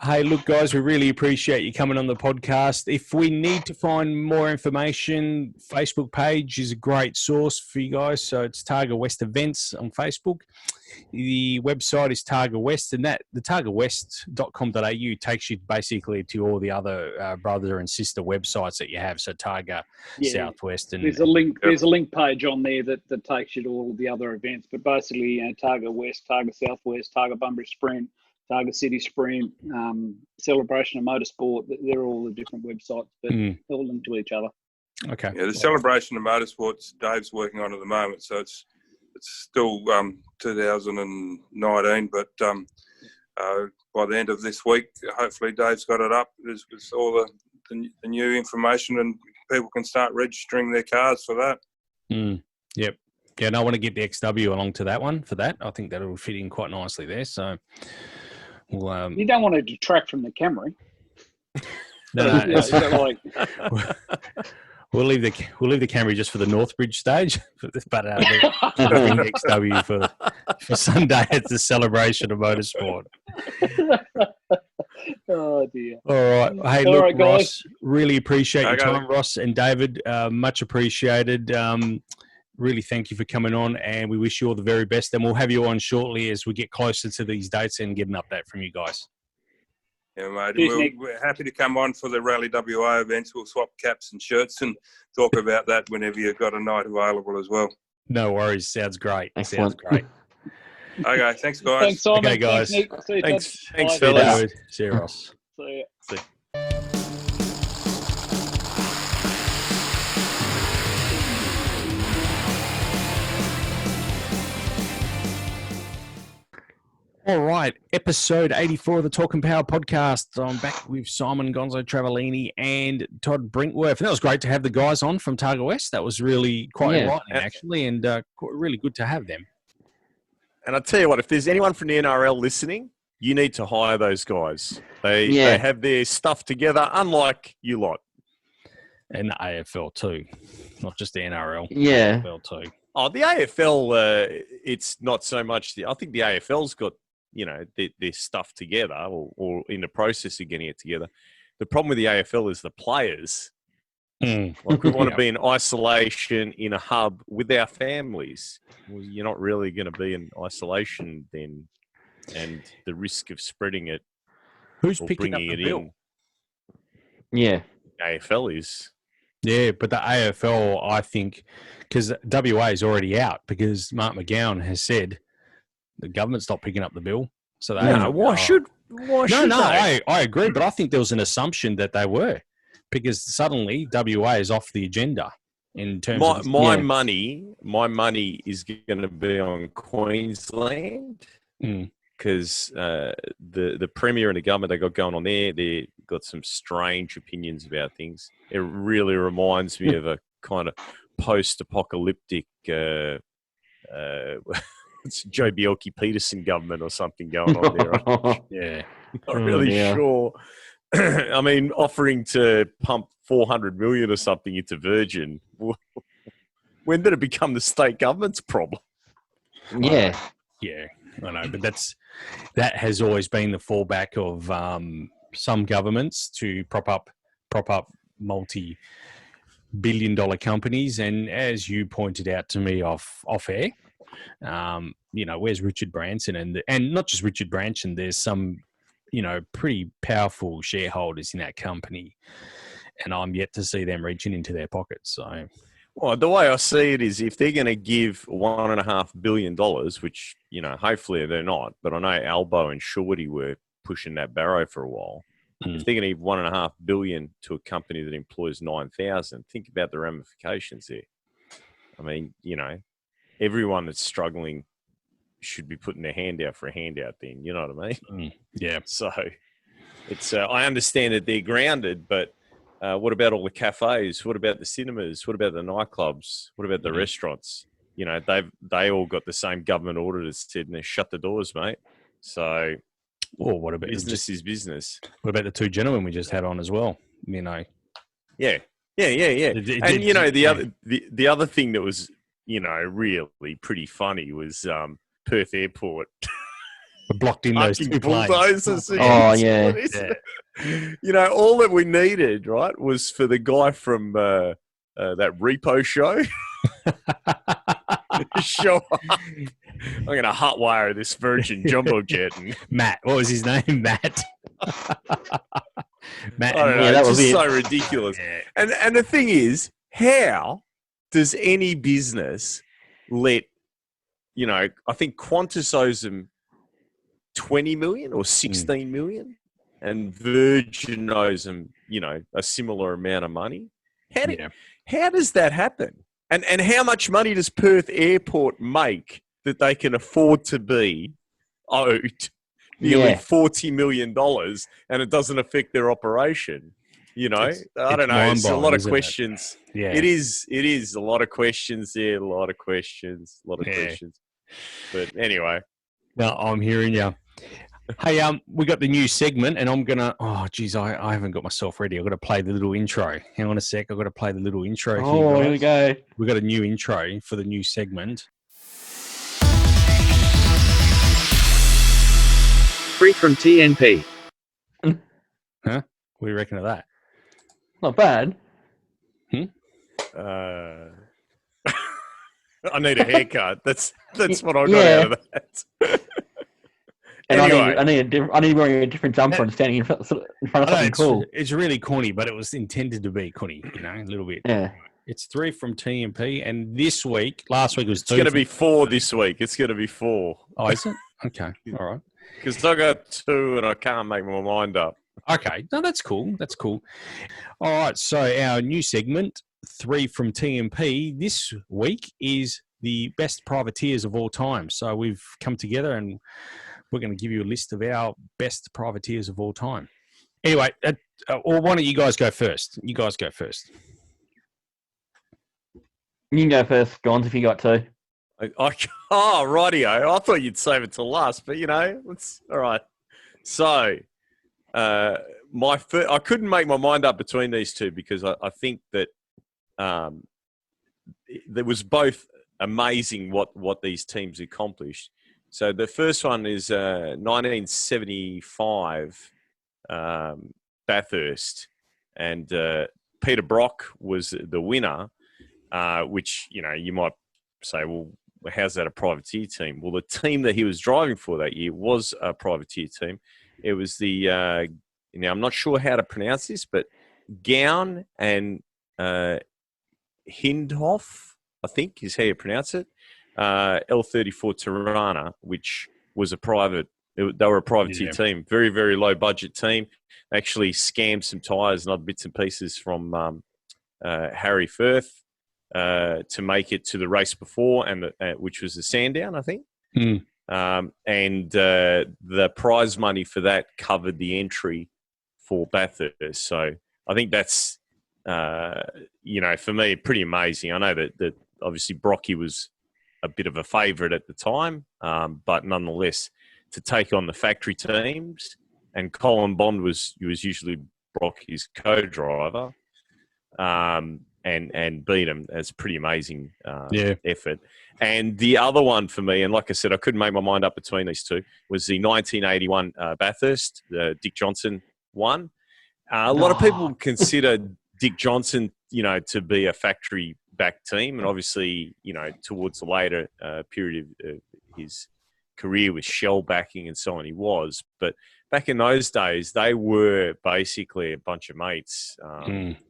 Hey, look, guys, we really appreciate you coming on the podcast. If we need to find more information, Facebook page is a great source for you guys. So it's Targa West Events on Facebook. The website is Targa West, and the targawest.com.au takes you basically to all the other brother and sister websites that you have. So Targa Southwest. And there's a link page on there that takes you to all the other events. But basically, Targa West, Targa Southwest, Targa Bunbury Sprint, Targa City Sprint, Celebration of Motorsport, they're all the different websites, but they're all linked to each other. Okay. Yeah, the Celebration of Motorsports Dave's working on at the moment, so it's still 2019, but by the end of this week, hopefully Dave's got it up with all the new information, and people can start registering their cars for that. Yep. Yeah, and I want to get the XW along to that one for that. I think that'll fit in quite nicely there. So, you don't want to detract from the Camry. No. We'll leave the Camry just for the Northbridge stage, but the XW for Sunday at the Celebration of Motorsport. Oh dear! All right, hey, look, right, Ross, really appreciate your time, Ross and David. Much appreciated. Really thank you for coming on, and we wish you all the very best. And we'll have you on shortly as we get closer to these dates and get an update from you guys. Yeah, mate. We're happy to come on for the Rally WA events. We'll swap caps and shirts and talk about that whenever you've got a night available as well. No worries. Sounds great. Excellent. Sounds great. Okay, thanks, guys. Thanks, Simon. Okay, guys. Thanks, Nick. See you, Thanks, Ted. Bye. fellas. See you, Ross. See ya. All right, episode 84 of the Talking Power podcast. I'm back with Simon Gonzo Travellini and Todd Brinkworth. And that was great to have the guys on from Targa West. That was really quite enlightening, actually, and really good to have them. And I'll tell you what, if there's anyone from the NRL listening, you need to hire those guys. They have their stuff together, unlike you lot. And the AFL too, not just the NRL. Yeah. AFL too. Oh, the AFL, it's not so much. I think the AFL's got, their stuff together or in the process of getting it together. The problem with the AFL is the players. Like we want to be in isolation in a hub with our families. Well, you're not really going to be in isolation then, and the risk of spreading it. Who's picking up the bill? Yeah, AFL is. Yeah, but the AFL, I think, because WA is already out because Mark McGowan has said the government's not picking up the bill. So why should they? I agree, but I think there was an assumption that they were. Because suddenly WA is off the agenda in terms of my money is going to be on Queensland because the Premier and the government they got going on there, they got some strange opinions about things. It really reminds me of a kind of post-apocalyptic it's Joe Bjelke-Peterson government or something going on there. Yeah, not really sure. I mean, offering to pump 400 million or something into Virgin. When did it become the state government's problem? Yeah. Yeah, I know, but that has always been the fallback of some governments to prop up multi-billion-dollar companies. And as you pointed out to me off air, where's Richard Branson and not just Richard Branson? There's some pretty powerful shareholders in that company, and I'm yet to see them reaching into their pockets. So, well, the way I see it is, if they're going to give $1.5 billion, which hopefully they're not, but I know Albo and Shorty were pushing that barrow for a while. If they're going to give $1.5 billion to a company that employs 9,000, think about the ramifications there. I mean, everyone that's struggling should be putting their hand out for a handout then, you know what I mean? Yeah. So it's I understand that they're grounded, but what about all the cafes? What about the cinemas? What about the nightclubs? What about the restaurants? They all got the same government order that said, shut the doors, mate. So what about business is business. What about the two gentlemen we just had on as well? Yeah. And the other thing that was, really pretty funny was Perth Airport. Blocked in those two planes. Oh, yeah. All that we needed, right, was for the guy from that repo show to show up. I'm going to hotwire this Virgin Jumbo jet. And Matt. What was his name? Matt. Matt. I don't know. It's just so ridiculous. Yeah. And the thing is, how does any business let, I think Qantas owes them 20 million or 16 million, and Virgin owes them, a similar amount of money. How does that happen? And how much money does Perth Airport make that they can afford to be owed nearly $40 million and it doesn't affect their operation? I don't know. It's a lot of questions. Yeah. It is a lot of questions there. A lot of questions. But anyway. No, I'm hearing you. Hey, we got the new segment, and I'm gonna. Oh, geez, I haven't got myself ready. I've got to play the little intro. Hang on a sec. I've got to play the little intro. Here we go. We got a new intro for the new segment. Free from TNP. Huh? What do you reckon of that? Not bad. I need a haircut. That's what I got out of that. And anyway. I need wearing a different jumper and standing in front of something cool. It's really corny, but it was intended to be corny, a little bit. Yeah. It's 3 from TMP, and this week, last week was 2. It's going to be 4 this week. It's going to be 4. Oh, is it? Okay, all right. Because I got 2 and I can't make my mind up. Okay, no, that's cool. That's cool. All right, so our new segment, 3 from TMP, this week is the best privateers of all time. So we've come together and we're going to give you a list of our best privateers of all time. Anyway, or why don't you guys go first? You guys go first. You can go first, Gons, if you got 2. Oh, rightio. I thought you'd save it till last, but it's all right. So, I couldn't make my mind up between these two because I think that there was both amazing what these teams accomplished. So the first one is 1975 Bathurst, and Peter Brock was the winner. Which, you might say, well, how's that a privateer team? Well, the team that he was driving for that year was a privateer team. It was the, now I'm not sure how to pronounce this, but Gown and Hindhoff, I think is how you pronounce it, L34 Tirana, which was they were a privateer team, very, very low budget team. Actually scammed some tyres and other bits and pieces from Harry Firth. To make it to the race before, and which was the Sandown, I think. And the prize money for that covered the entry for Bathurst. So I think that's, for me, pretty amazing. I know that obviously Brocky was a bit of a favourite at the time, but nonetheless, to take on the factory teams, and Colin Bond was usually Brocky's co-driver. And beat them. That's pretty amazing effort. And the other one for me, and like I said, I couldn't make my mind up between these two, was the 1981 Bathurst, the Dick Johnson one. A lot of people consider Dick Johnson, to be a factory-backed team. And obviously, towards the later period of his career with Shell backing and so on, he was. But back in those days, they were basically a bunch of mates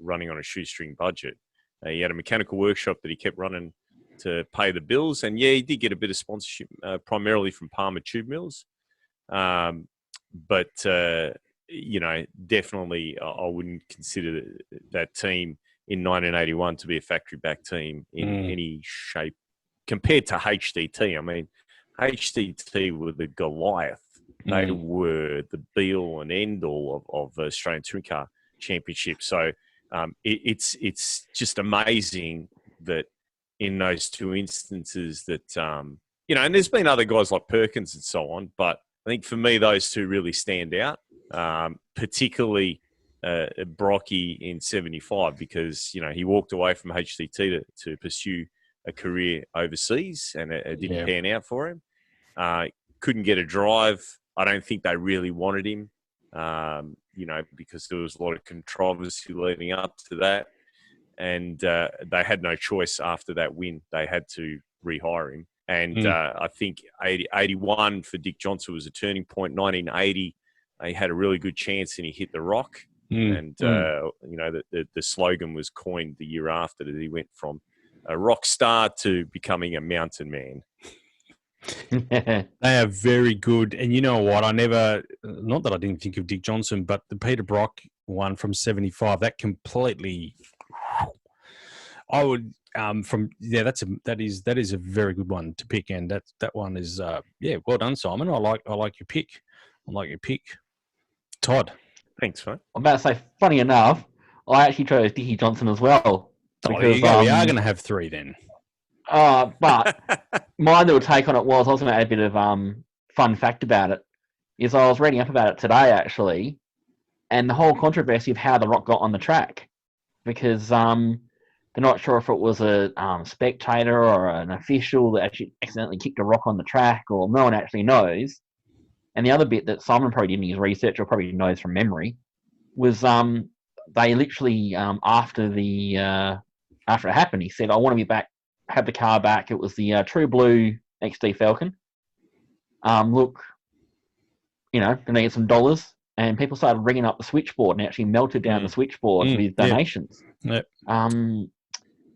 running on a shoestring budget. He had a mechanical workshop that he kept running to pay the bills. And, he did get a bit of sponsorship, primarily from Palmer Tube Mills. But definitely I wouldn't consider that team in 1981 to be a factory-backed team in any shape compared to HDT. I mean, HDT were the Goliath. They were the be-all and end-all of the Australian Touring Car Championship. So it's just amazing that in those two instances that, and there's been other guys like Perkins and so on, but I think for me, those two really stand out, particularly Brocky in 75 because, he walked away from HDT to pursue a career overseas and it didn't pan out for him. Couldn't get a drive. I don't think they really wanted him, because there was a lot of controversy leading up to that. And they had no choice after that win. They had to rehire him. And I think 81 for Dick Johnson was a turning point. 1980, he had a really good chance and he hit the rock. And, the slogan was coined the year after that he went from a rock star to becoming a mountain man. They are very good. And you know what? Not that I didn't think of Dick Johnson, but the Peter Brock one from 75, that completely, I would, that is a very good one to pick. And that one is, well done, Simon. I like your pick. Todd. Thanks, mate. I'm about to say, funny enough, I actually chose Dickie Johnson as well. Because, there you go. We are going to have 3 then. But my little take on it was, I was going to add a bit of fun fact about it, is I was reading up about it today, actually, and the whole controversy of how the rock got on the track. Because they're not sure if it was a spectator or an official that actually accidentally kicked a rock on the track, or no one actually knows. And the other bit that Simon probably did in his research, or probably knows from memory, was they literally, after it happened, he said, I want to be back, have the car back. It was the True Blue XD Falcon. Look, going to get some dollars. And people started ringing up the switchboard and actually melted down the switchboard with donations. Yep.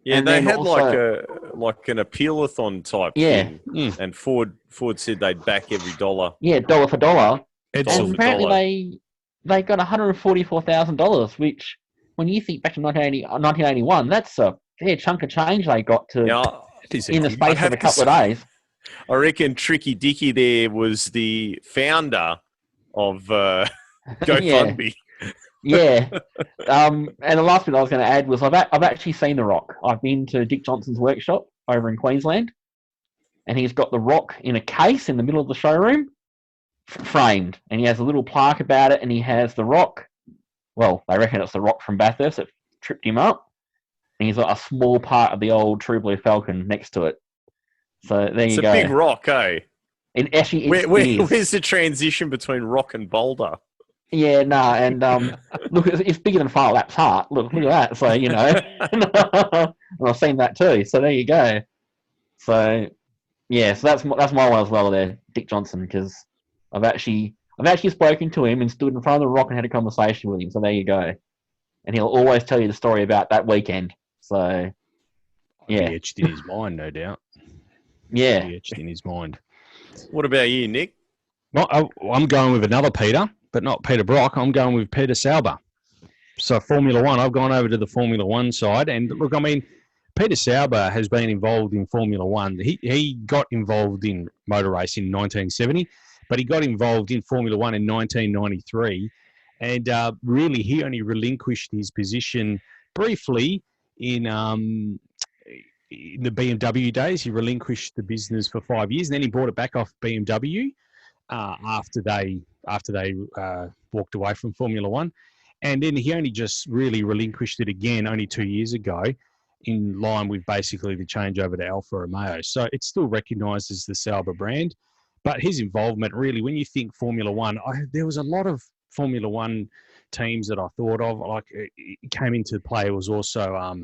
Yeah, And they then had also, like an appeal-a-thon type Yeah. thing, and Ford said they'd back every dollar. dollar for dollar. Edsel. And apparently they got $144,000, which, when you think back to 1981, that's a fair chunk of change they got to Now, in the space of a couple of days. I reckon Tricky Dicky there was the founder of GoFundMe. Yeah. And the last bit I was going to add was I've actually seen The Rock. I've been to Dick Johnson's workshop over in Queensland, and he's got The Rock in a case in the middle of the showroom, framed, and he has a little plaque about it, and he has The Rock. Well, they reckon it's The Rock from Bathurst that tripped him up, and he's got a small part of the old True Blue Falcon next to it. So there you go. It's a big rock, eh? It actually is. Where's the transition between rock and boulder? Yeah, no, and look, it's bigger than Far Lap's heart. Look at that. So, you know, and I've seen that too. So there you go. So, yeah, so that's my one as well there, Dick Johnson, because I've actually spoken to him and stood in front of The Rock and had a conversation with him. So there you go. And he'll always tell you the story about that weekend. So, yeah. Be etched in his mind, no doubt. Yeah. Be etched in his mind. What about you, Nick? Well, I'm going with another Peter, but not Peter Brock. I'm going with Peter Sauber. So Formula One, I've gone over to the Formula One side. And look, I mean, Peter Sauber has been involved in Formula One. He got involved in motor racing in 1970, but he got involved in Formula One in 1993. And really, he only relinquished his position briefly in the BMW days. He relinquished the business for 5 years, and then he brought it back off BMW after they walked away from Formula One. And then he only just really relinquished it again only 2 years ago, in line with basically the changeover to Alfa Romeo. So it's still recognised as the Sauber brand, but his involvement really, when you think Formula One, there was a lot of Formula One teams that I thought of. Like it came into play. It was also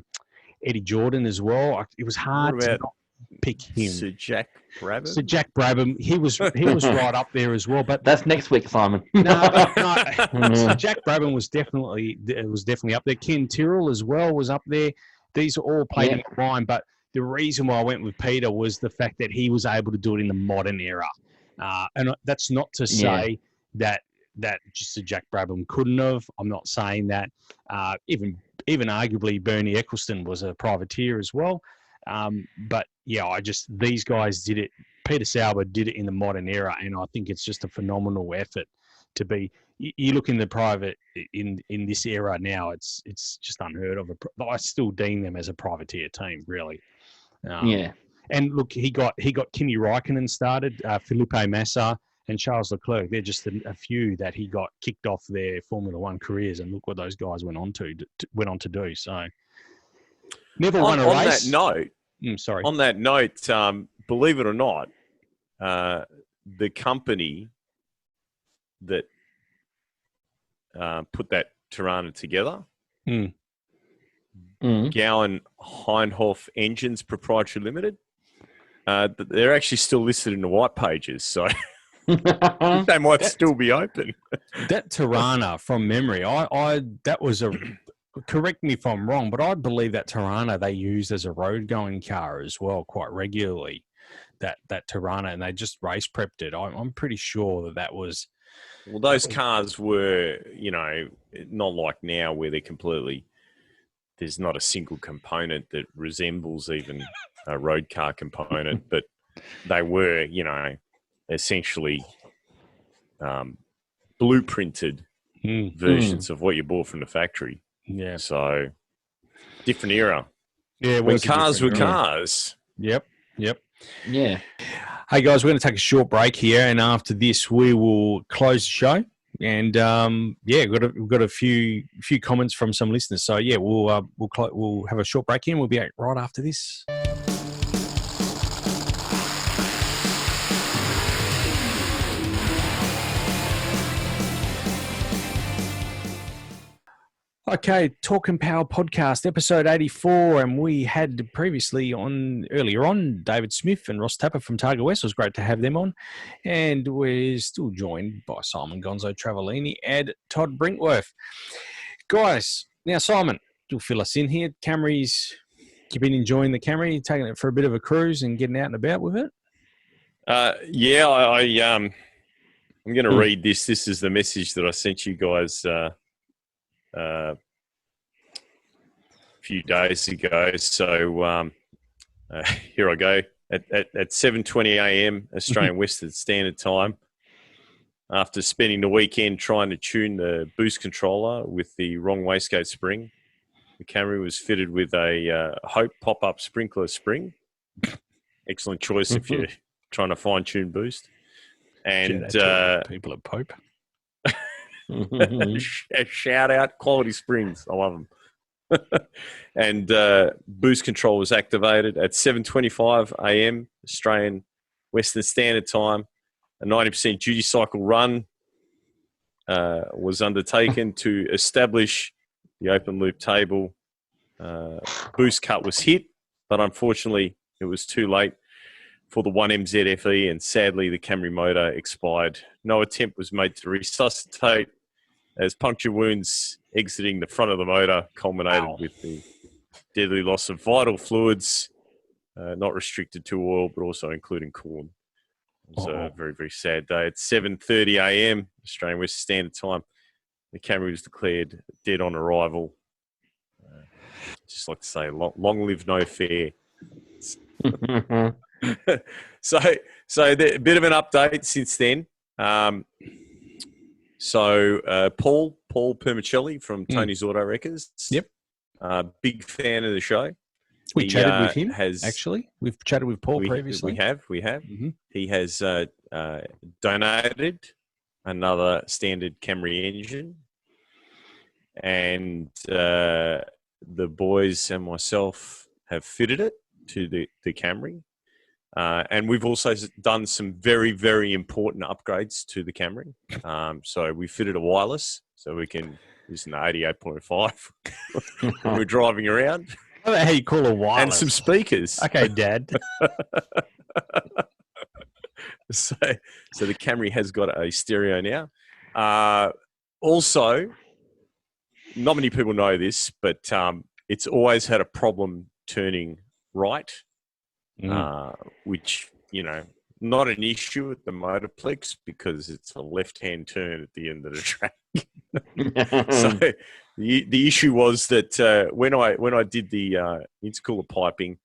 Eddie Jordan as well. It was hard to not pick him. Sir Jack Brabham? Sir Jack Brabham, he was right up there as well. But that's next week, Simon. No. Sir Jack Brabham was definitely up there. Ken Tyrrell as well was up there. These are all played in my mind, but the reason why I went with Peter was the fact that he was able to do it in the modern era. And that's not to say that just Sir Jack Brabham couldn't have. I'm not saying that. Even arguably Bernie Eccleston was a privateer as well. But yeah, these guys did it. Peter Sauber did it in the modern era, and I think it's just a phenomenal effort to be. You look in the private in this era now, it's just unheard of. I still deem them as a privateer team, really. And look, he got Kimi Räikkönen started, Felipe Massa, and Charles Leclerc. They're just a few that he got kicked off their Formula One careers, and look what those guys went on to do. So never won a race. On that note, believe it or not, the company that put that Tirana together, Gowan Heinhoff Engines Proprietary Limited, they're actually still listed in the white pages, so they might still be open. That Tirana, from memory, that was correct me if I'm wrong, but I believe that Tirana they used as a road going car as well quite regularly. That Tirana, and they just race prepped it. I'm pretty sure that was. Well, those cars were, not like now where they're completely. There's not a single component that resembles even a road car component, but they were, essentially blueprinted versions of what you bought from the factory. Yeah. So different era. Yeah. When cars were cars. Yep. Yeah. Hey guys, we're going to take a short break here, and after this, we will close the show. And we've got a few comments from some listeners. So yeah, we'll have a short break in. We'll be right after this. Okay, Talk and Power podcast, episode 84, and we had previously earlier on David Smith and Ross Tapper from Targa West. It was great to have them on, and we're still joined by Simon Gonzo Travellini and Todd Brinkworth. Guys, now Simon, you'll fill us in here. Camrys, You been enjoying the Camry, taking it for a bit of a cruise and getting out and about with it? I'm going to read this. This is the message that I sent you guys a few days ago. So here I go. At 7:20 a.m. Australian Western Standard Time, after spending the weekend trying to tune the boost controller with the wrong wastegate spring, the Camry was fitted with a Hope pop-up sprinkler spring. Excellent choice if you're trying to fine-tune boost. And people at Pope. Shout out quality springs. I love them. And boost control was activated at 7:25 a.m. Australian Western Standard Time. A 90% duty cycle run was undertaken to establish the open loop table. Boost cut was hit, but unfortunately it was too late for the 1MZFE, and sadly the Camry motor expired. No attempt was made to resuscitate, as puncture wounds exiting the front of the motor culminated with the deadly loss of vital fluids, not restricted to oil, but also including coolant. It was a very, very sad day. At 7:30 a.m. Australian Western Standard Time, the Camry was declared dead on arrival. Just like to say, long live no fair. So a bit of an update since then. Paul Permicelli from Tony's Auto Wreckers. Yep. Big fan of the show. We chatted with him, actually. We've chatted with Paul previously. We have. Mm-hmm. He has donated another standard Camry engine. And the boys and myself have fitted it to the Camry. And we've also done some very, very important upgrades to the Camry. So we fitted a wireless, so we can use an 88.5 when we're driving around. I don't know how you call a wireless. And some speakers. Okay, Dad. So the Camry has got a stereo now. Also, not many people know this, but it's always had a problem turning right. Which, not an issue at the Motorplex because it's a left-hand turn at the end of the track. So the issue was that when I did the intercooler piping,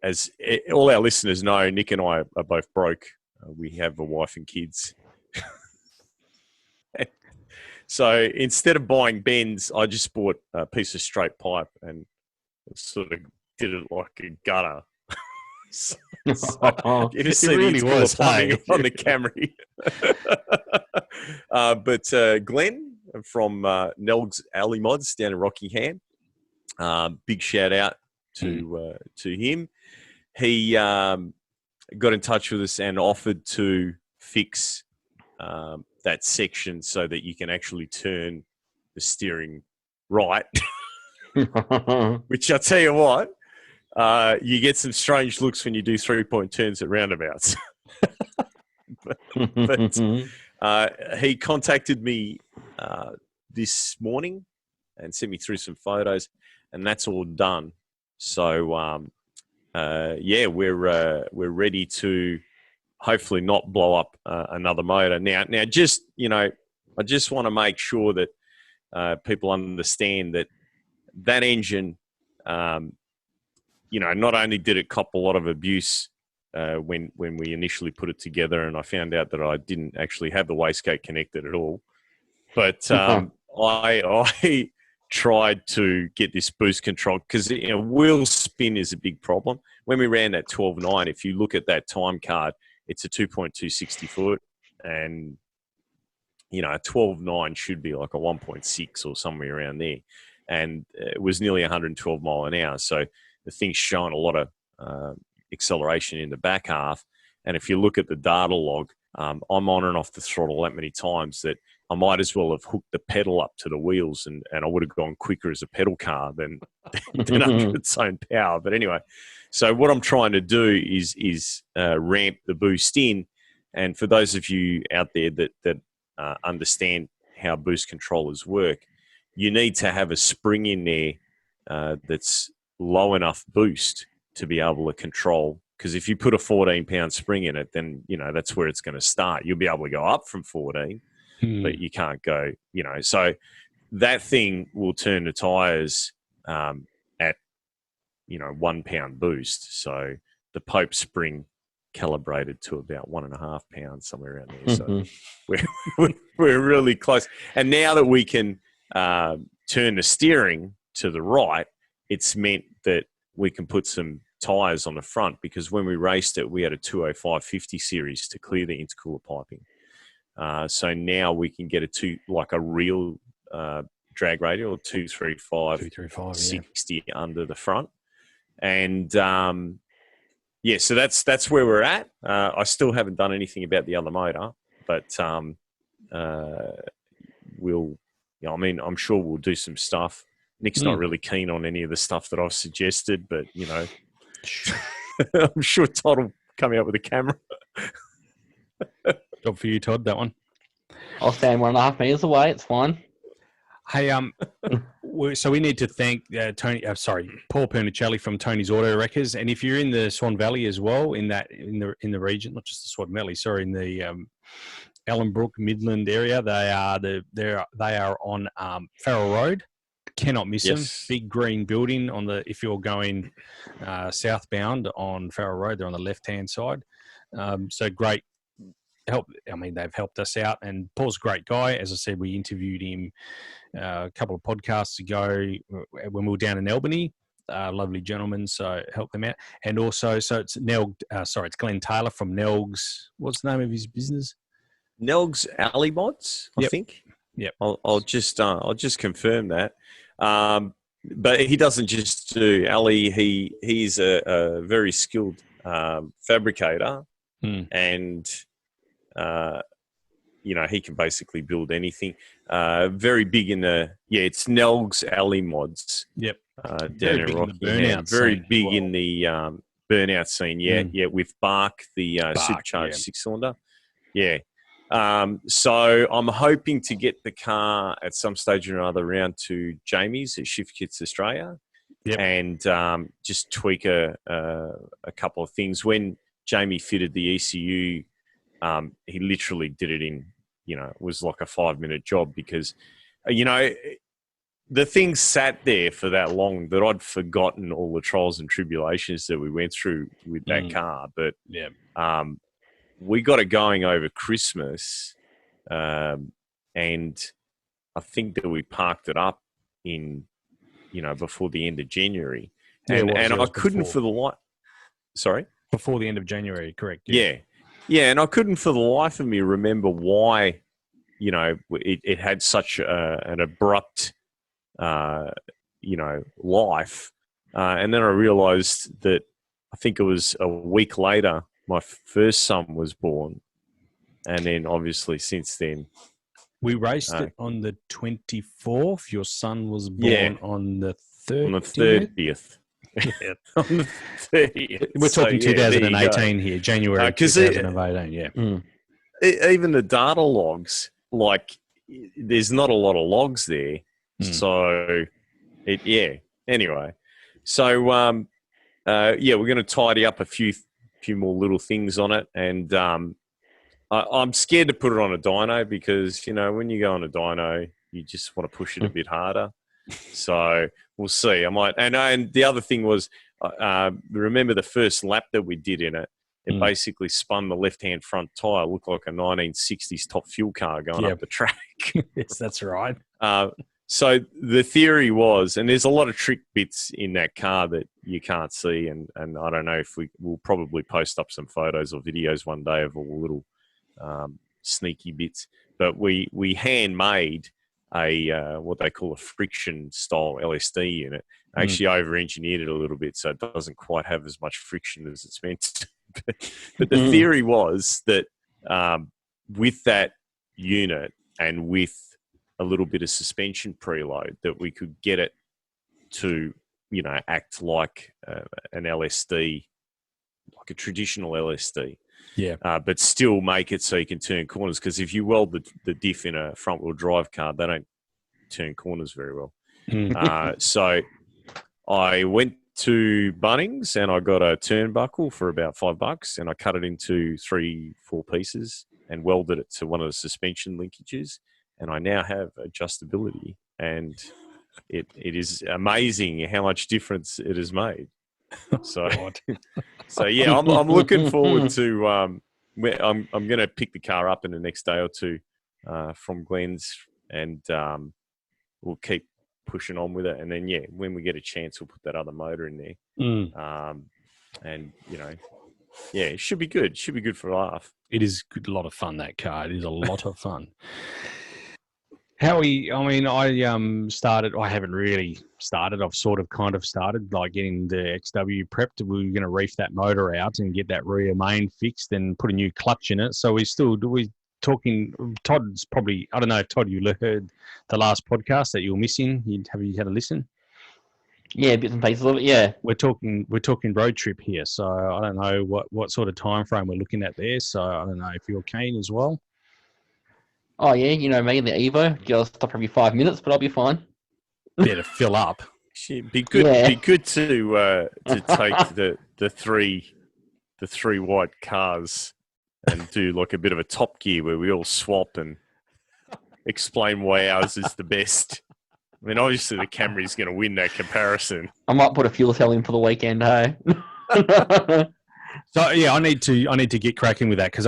as all our listeners know, Nick and I are both broke. We have a wife and kids. So instead of buying bends, I just bought a piece of straight pipe and sort of did it like a gutter. So you just see really was plumbing on the Camry. But Glenn from Nelg's Alley Mods down in Rockingham, big shout out to him. He got in touch with us and offered to fix that section so that you can actually turn the steering right. Which I'll tell you what, you get some strange looks when you do 3-point turns at roundabouts. but he contacted me this morning and sent me through some photos, and that's all done. So we're ready to hopefully not blow up another motor. Now, just I just want to make sure that people understand that engine, not only did it cop a lot of abuse when we initially put it together, and I found out that I didn't actually have the wastegate connected at all, but I tried to get this boost control because wheel spin is a big problem. When we ran that 12.9, if you look at that time card, it's a 2.260 foot, and a 12.9 should be like a 1.6 or somewhere around there. And it was nearly 112 mile an hour. So the thing's showing a lot of acceleration in the back half. And if you look at the data log, I'm on and off the throttle that many times that I might as well have hooked the pedal up to the wheels and I would have gone quicker as a pedal car than under its own power. But anyway, so what I'm trying to do is ramp the boost in. And for those of you out there that understand how boost controllers work, you need to have a spring in there that's low enough boost to be able to control. Because if you put a 14-pound spring in it, then, that's where it's going to start. You'll be able to go up from 14, but you can't go, So that thing will turn the tyres at, 1 pound boost. So the Pope spring calibrated to about 1.5 pounds, somewhere around there. So we're really close. And now that we can turn the steering to the right, it's meant that we can put some tyres on the front, because when we raced it, we had a 205/50 series to clear the intercooler piping. So now we can get a real drag radial, 235 60 under the front. And so that's where we're at. I still haven't done anything about the other motor, but I'm sure we'll do some stuff. Nick's not really keen on any of the stuff that I've suggested, but I'm sure Todd will come out with a camera. Job for you, Todd, that one. I'll stand 1.5 meters away. It's fine. Hey, so we need to thank Paul Pernicelli from Tony's Auto Wreckers, and if you're in the Swan Valley as well, in the region, not just the Swan Valley, sorry, in the Ellenbrook Midland area, they are on Farrell Road. Cannot miss them. Big green building if you're going southbound on Farrell Road, they're on the left-hand side. So great help. I mean, they've helped us out, and Paul's a great guy. As I said, we interviewed him a couple of podcasts ago when we were down in Albany. Lovely gentleman, so help them out. And also, so it's it's Glenn Taylor from Nelg's. What's the name of his business? Nelg's Alley Mods, I think. Yep. I'll just confirm that. But he doesn't just do alley. He's a very skilled fabricator, and he can basically build anything. Very big in it's Nelg's Alley Mods. Yep. Down in Rocky. Very big in the burnout scene. Yeah, with Bark, the supercharged 6-cylinder. Yeah. So I'm hoping to get the car at some stage or another round to Jamie's at Shift Kits Australia, and just tweak a couple of things. When Jamie fitted the ECU, he literally did it in, it was like a 5-minute job, because, the thing sat there for that long that I'd forgotten all the trials and tribulations that we went through with that car. But we got it going over Christmas, and I think that we parked it up in, before the end of January. And I couldn't for the life... Sorry? Before the end of January, correct. Yeah, and I couldn't for the life of me remember why, it had such an abrupt, life. And then I realised that I think it was a week later my first son was born, and then obviously since then we raced it on the 24th. Your son was born on the 30th. On the 30th. On the 30th. We're talking 2018 here, January 2018. Even the data logs, there's not a lot of logs there, so Anyway, so we're going to tidy up a few more little things on it, and I'm scared to put it on a dyno, because when you go on a dyno, you just want to push it a bit harder. So we'll see. I might. And the other thing was, remember the first lap that we did in it? It basically spun the left-hand front tire, looked like a 1960s Top Fuel car going up the track. Yes, that's right. So the theory was, and there's a lot of trick bits in that car that you can't see, and I don't know if we'll probably post up some photos or videos one day of all the little sneaky bits. But we handmade a what they call a friction style LSD unit. Actually over-engineered it a little bit so it doesn't quite have as much friction as it's meant to. But the theory was that with that unit and with a little bit of suspension preload, that we could get it to, act like an LSD, like a traditional LSD. Yeah. But still make it so you can turn corners. Because if you weld the diff in a front-wheel drive car, they don't turn corners very well. So I went to Bunnings and I got a turnbuckle for about $5, and I cut it into 3-4 pieces and welded it to one of the suspension linkages, and I now have adjustability, and it is amazing how much difference it has made. So, so yeah, I'm looking forward to. I'm going to pick the car up in the next day or two from Glenn's, and we'll keep pushing on with it. And then, yeah, when we get a chance, we'll put that other motor in there. And yeah, it should be good. Should be good for a laugh. It is a lot of fun, that car. It is a lot of fun. Howie, I mean, I haven't really started. I've sort of kind of started, like getting the XW prepped. We were going to reef that motor out and get that rear main fixed and put a new clutch in it. So we're talking, Todd's probably, I don't know, Todd, you heard the last podcast that you were missing. Have you had a listen? Yeah, bits and pieces of it, yeah. We're talking road trip here, so I don't know what sort of time frame we're looking at there. So I don't know if you're keen as well. Oh yeah, you know me, the Evo. I'll stop every 5 minutes, but I'll be fine. Better fill up. Be good. Yeah. Be good to take the three white cars and do like a bit of a Top Gear where we all swap and explain why ours is the best. I mean, obviously the Camry's going to win that comparison. I might put a fuel cell in for the weekend, hey. So yeah, I need to get cracking with that because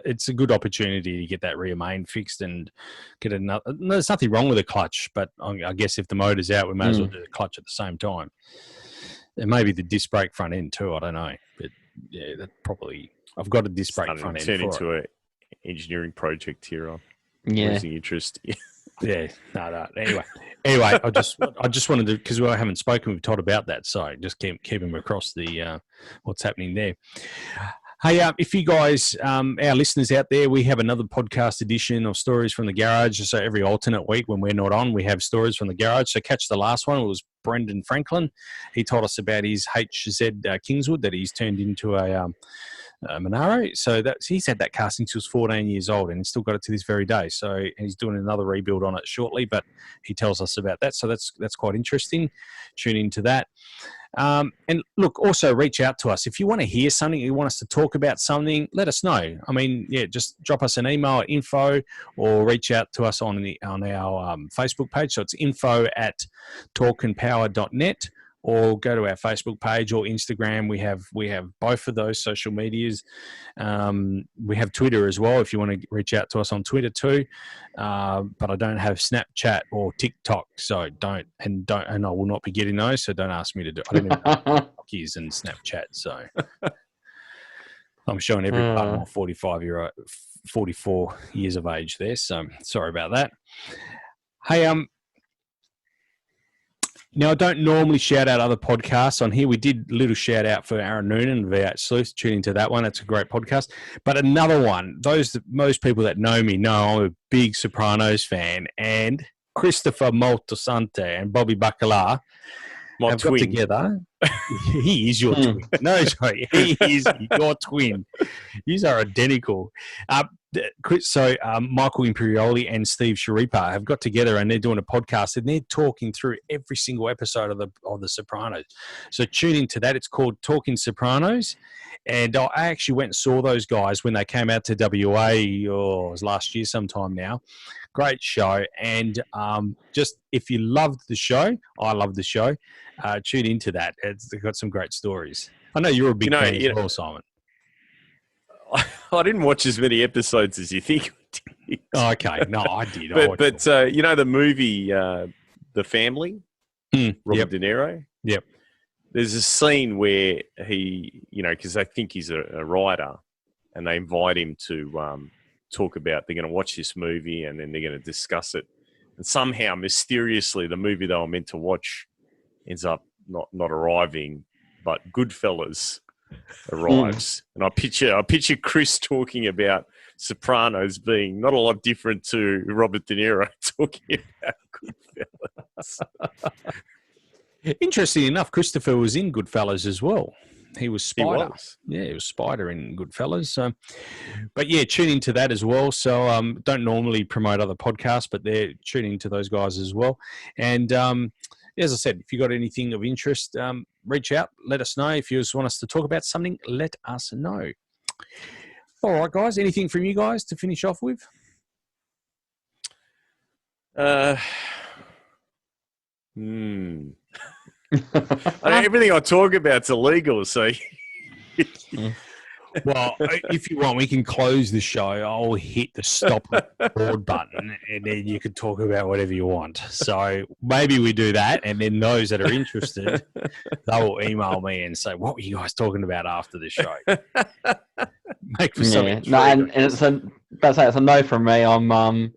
it's a good opportunity to get that rear main fixed and get another. There's nothing wrong with the clutch, but I guess if the motor's out, we may as well do the clutch at the same time. And maybe the disc brake front end too. I don't know, but yeah, that probably. I've got a disc brake front end. Turn into an engineering project here. I'm losing interest. Yeah, no. Anyway, I just wanted to, because I haven't spoken with Todd about that, so just keep him across the what's happening there. Hey, if you guys, our listeners out there, we have another podcast edition of Stories from the Garage. So every alternate week when we're not on, we have Stories from the Garage. So catch the last one. It was Brendan Franklin. He told us about his HZ Kingswood that he's turned into a Monaro. So he's had that car since he was 14 years old and he's still got it to this very day. So he's doing another rebuild on it shortly, but he tells us about that. So that's quite interesting. Tune into that. And look, also reach out to us. If you want to hear something, you want us to talk about something, let us know. I mean, yeah, just drop us an email at info or reach out to us on our Facebook page. So it's info@talkandpower.net. Or go to our Facebook page or Instagram. We have both of those social medias. We have Twitter as well if you want to reach out to us on Twitter too. But I don't have Snapchat or TikTok, so don't and I will not be getting those. So don't ask me to do. I don't even know what TikTok and Snapchat. So I'm showing every part of my 44 years of age there. So sorry about that. Hey, now, I don't normally shout out other podcasts on here. We did a little shout out for Aaron Noonan, V8 Sleuth. Tune into that one. That's a great podcast. But another one, most people that know me know I'm a big Sopranos fan. And Christopher Moltisanti and Bobby Bacala have got together. He is your twin. No, sorry. He is your twin. These are identical. So Michael Imperioli and Steve Sharipa have got together and they're doing a podcast and they're talking through every single episode of the Sopranos. So tune into that. It's called Talking Sopranos. And I actually went and saw those guys when they came out to WA, it was last year sometime now. Great show. And just if you loved the show, I love the show, tune into that. They've got some great stories. I know you're a big fan as well, Simon. I didn't watch as many episodes as you think. Okay, no, I did. But you know the movie The Family, Robert De Niro? Yep. There's a scene where he, because I think he's a writer, and they invite him to talk about, they're going to watch this movie and then they're going to discuss it. And somehow, mysteriously, the movie they were meant to watch ends up not arriving, but Goodfellas arrives. And I picture Chris talking about Sopranos being not a lot different to Robert De Niro talking about Goodfellas. Interesting enough, Christopher was in Goodfellas as well. He was Spider. He was Spider in Goodfellas. So, but yeah, tune into that as well. So don't normally promote other podcasts, but they're tuning to those guys as well. And as I said, if you got anything of interest, reach out, let us know. If you just want us to talk about something, let us know. All right, guys. Anything from you guys to finish off with? Everything I talk about is illegal, so. Well, if you want, we can close the show. I'll hit the stop record button, and then you can talk about whatever you want. So maybe we do that, and then those that are interested, they will email me and say, "What were you guys talking about after the show?" Make for some intrigue. No, and it's a no from me. I'm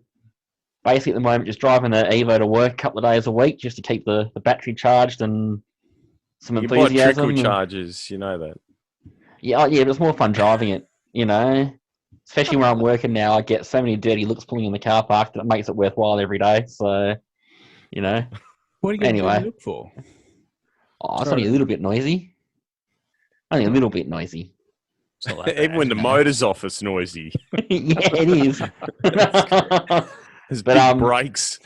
basically at the moment just driving the Evo to work a couple of days a week just to keep the battery charged and some enthusiasm. You buy trickle charges, you know that. Yeah, but it's more fun driving it, Especially where I'm working now, I get so many dirty looks pulling in the car park that it makes it worthwhile every day. So, What are you going to look for? Oh, it's only a little bit noisy. Only a little bit noisy. Even when the motor's off, it's noisy. Yeah, it is. There's big brakes.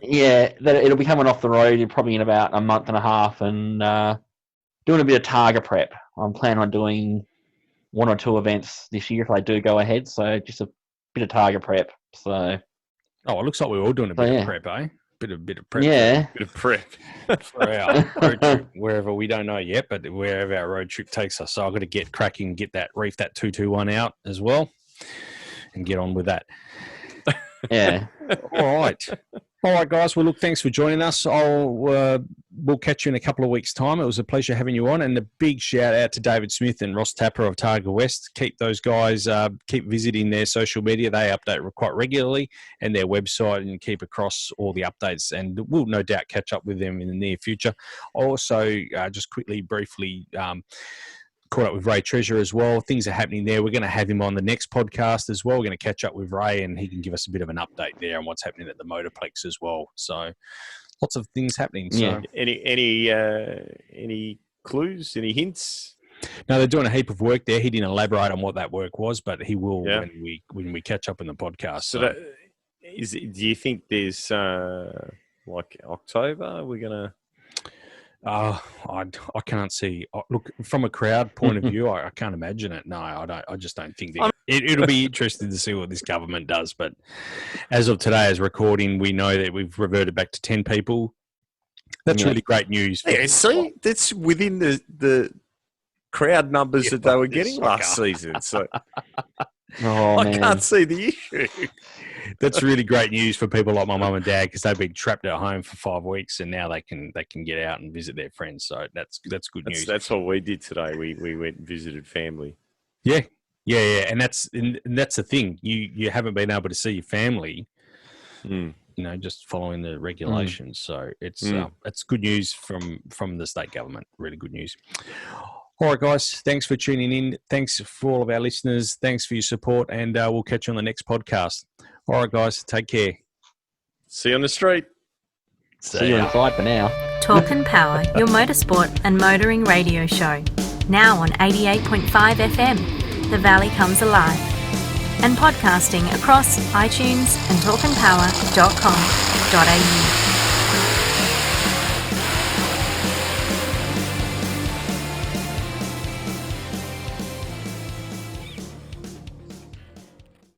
Yeah, it'll be coming off the road probably in about a month and a half, and doing a bit of Targa prep. I'm planning on doing 1 or 2 events this year if I do go ahead. So just a bit of Targa prep. So. It looks like we're all doing a bit of prep, eh? Bit of prep. Yeah. Bit of prep for our road trip, wherever we don't know yet, but wherever our road trip takes us. So I've got to get cracking, get that 221 out as well, and get on with that. Yeah. All right, guys. Well, look, thanks for joining us. We'll catch you in a couple of weeks' time. It was a pleasure having you on, and a big shout out to David Smith and Ross Tapper of Targa West. Keep those guys, keep visiting their social media. They update quite regularly, and their website, and keep across all the updates. And we'll no doubt catch up with them in the near future. Also, just briefly. Caught up with Ray Treasure as well. Things are happening there. We're going to have him on the next podcast as well. We're going to catch up with Ray, and he can give us a bit of an update there on what's happening at the Motorplex as well. So lots of things happening. So. Yeah. Any clues? Any hints? No, they're doing a heap of work there. He didn't elaborate on what that work was, but he will when we catch up in the podcast. So do you think there's like October? We're gonna. I can't see. Look, from a crowd point of view, I can't imagine it. No, I don't. I just don't think it'll be interesting to see what this government does. But as of today, as recording, we know that we've reverted back to 10 people. That's really great news. Yeah, see, that's within the crowd numbers that they were getting last season. So I can't see the issue. That's really great news for people like my mum and dad, because they've been trapped at home for 5 weeks, and now they can get out and visit their friends. So that's good news. That's what we did today. We went and visited family. Yeah, and that's the thing. You haven't been able to see your family, just following the regulations. So it's good news from the state government. Really good news. All right, guys. Thanks for tuning in. Thanks for all of our listeners. Thanks for your support, and we'll catch you on the next podcast. All right, guys. Take care. See you on the street. See you inside for now. Talk and Power, your motorsport and motoring radio show. Now on 88.5 FM, The Valley Comes Alive. And podcasting across iTunes and talkandpower.com.au.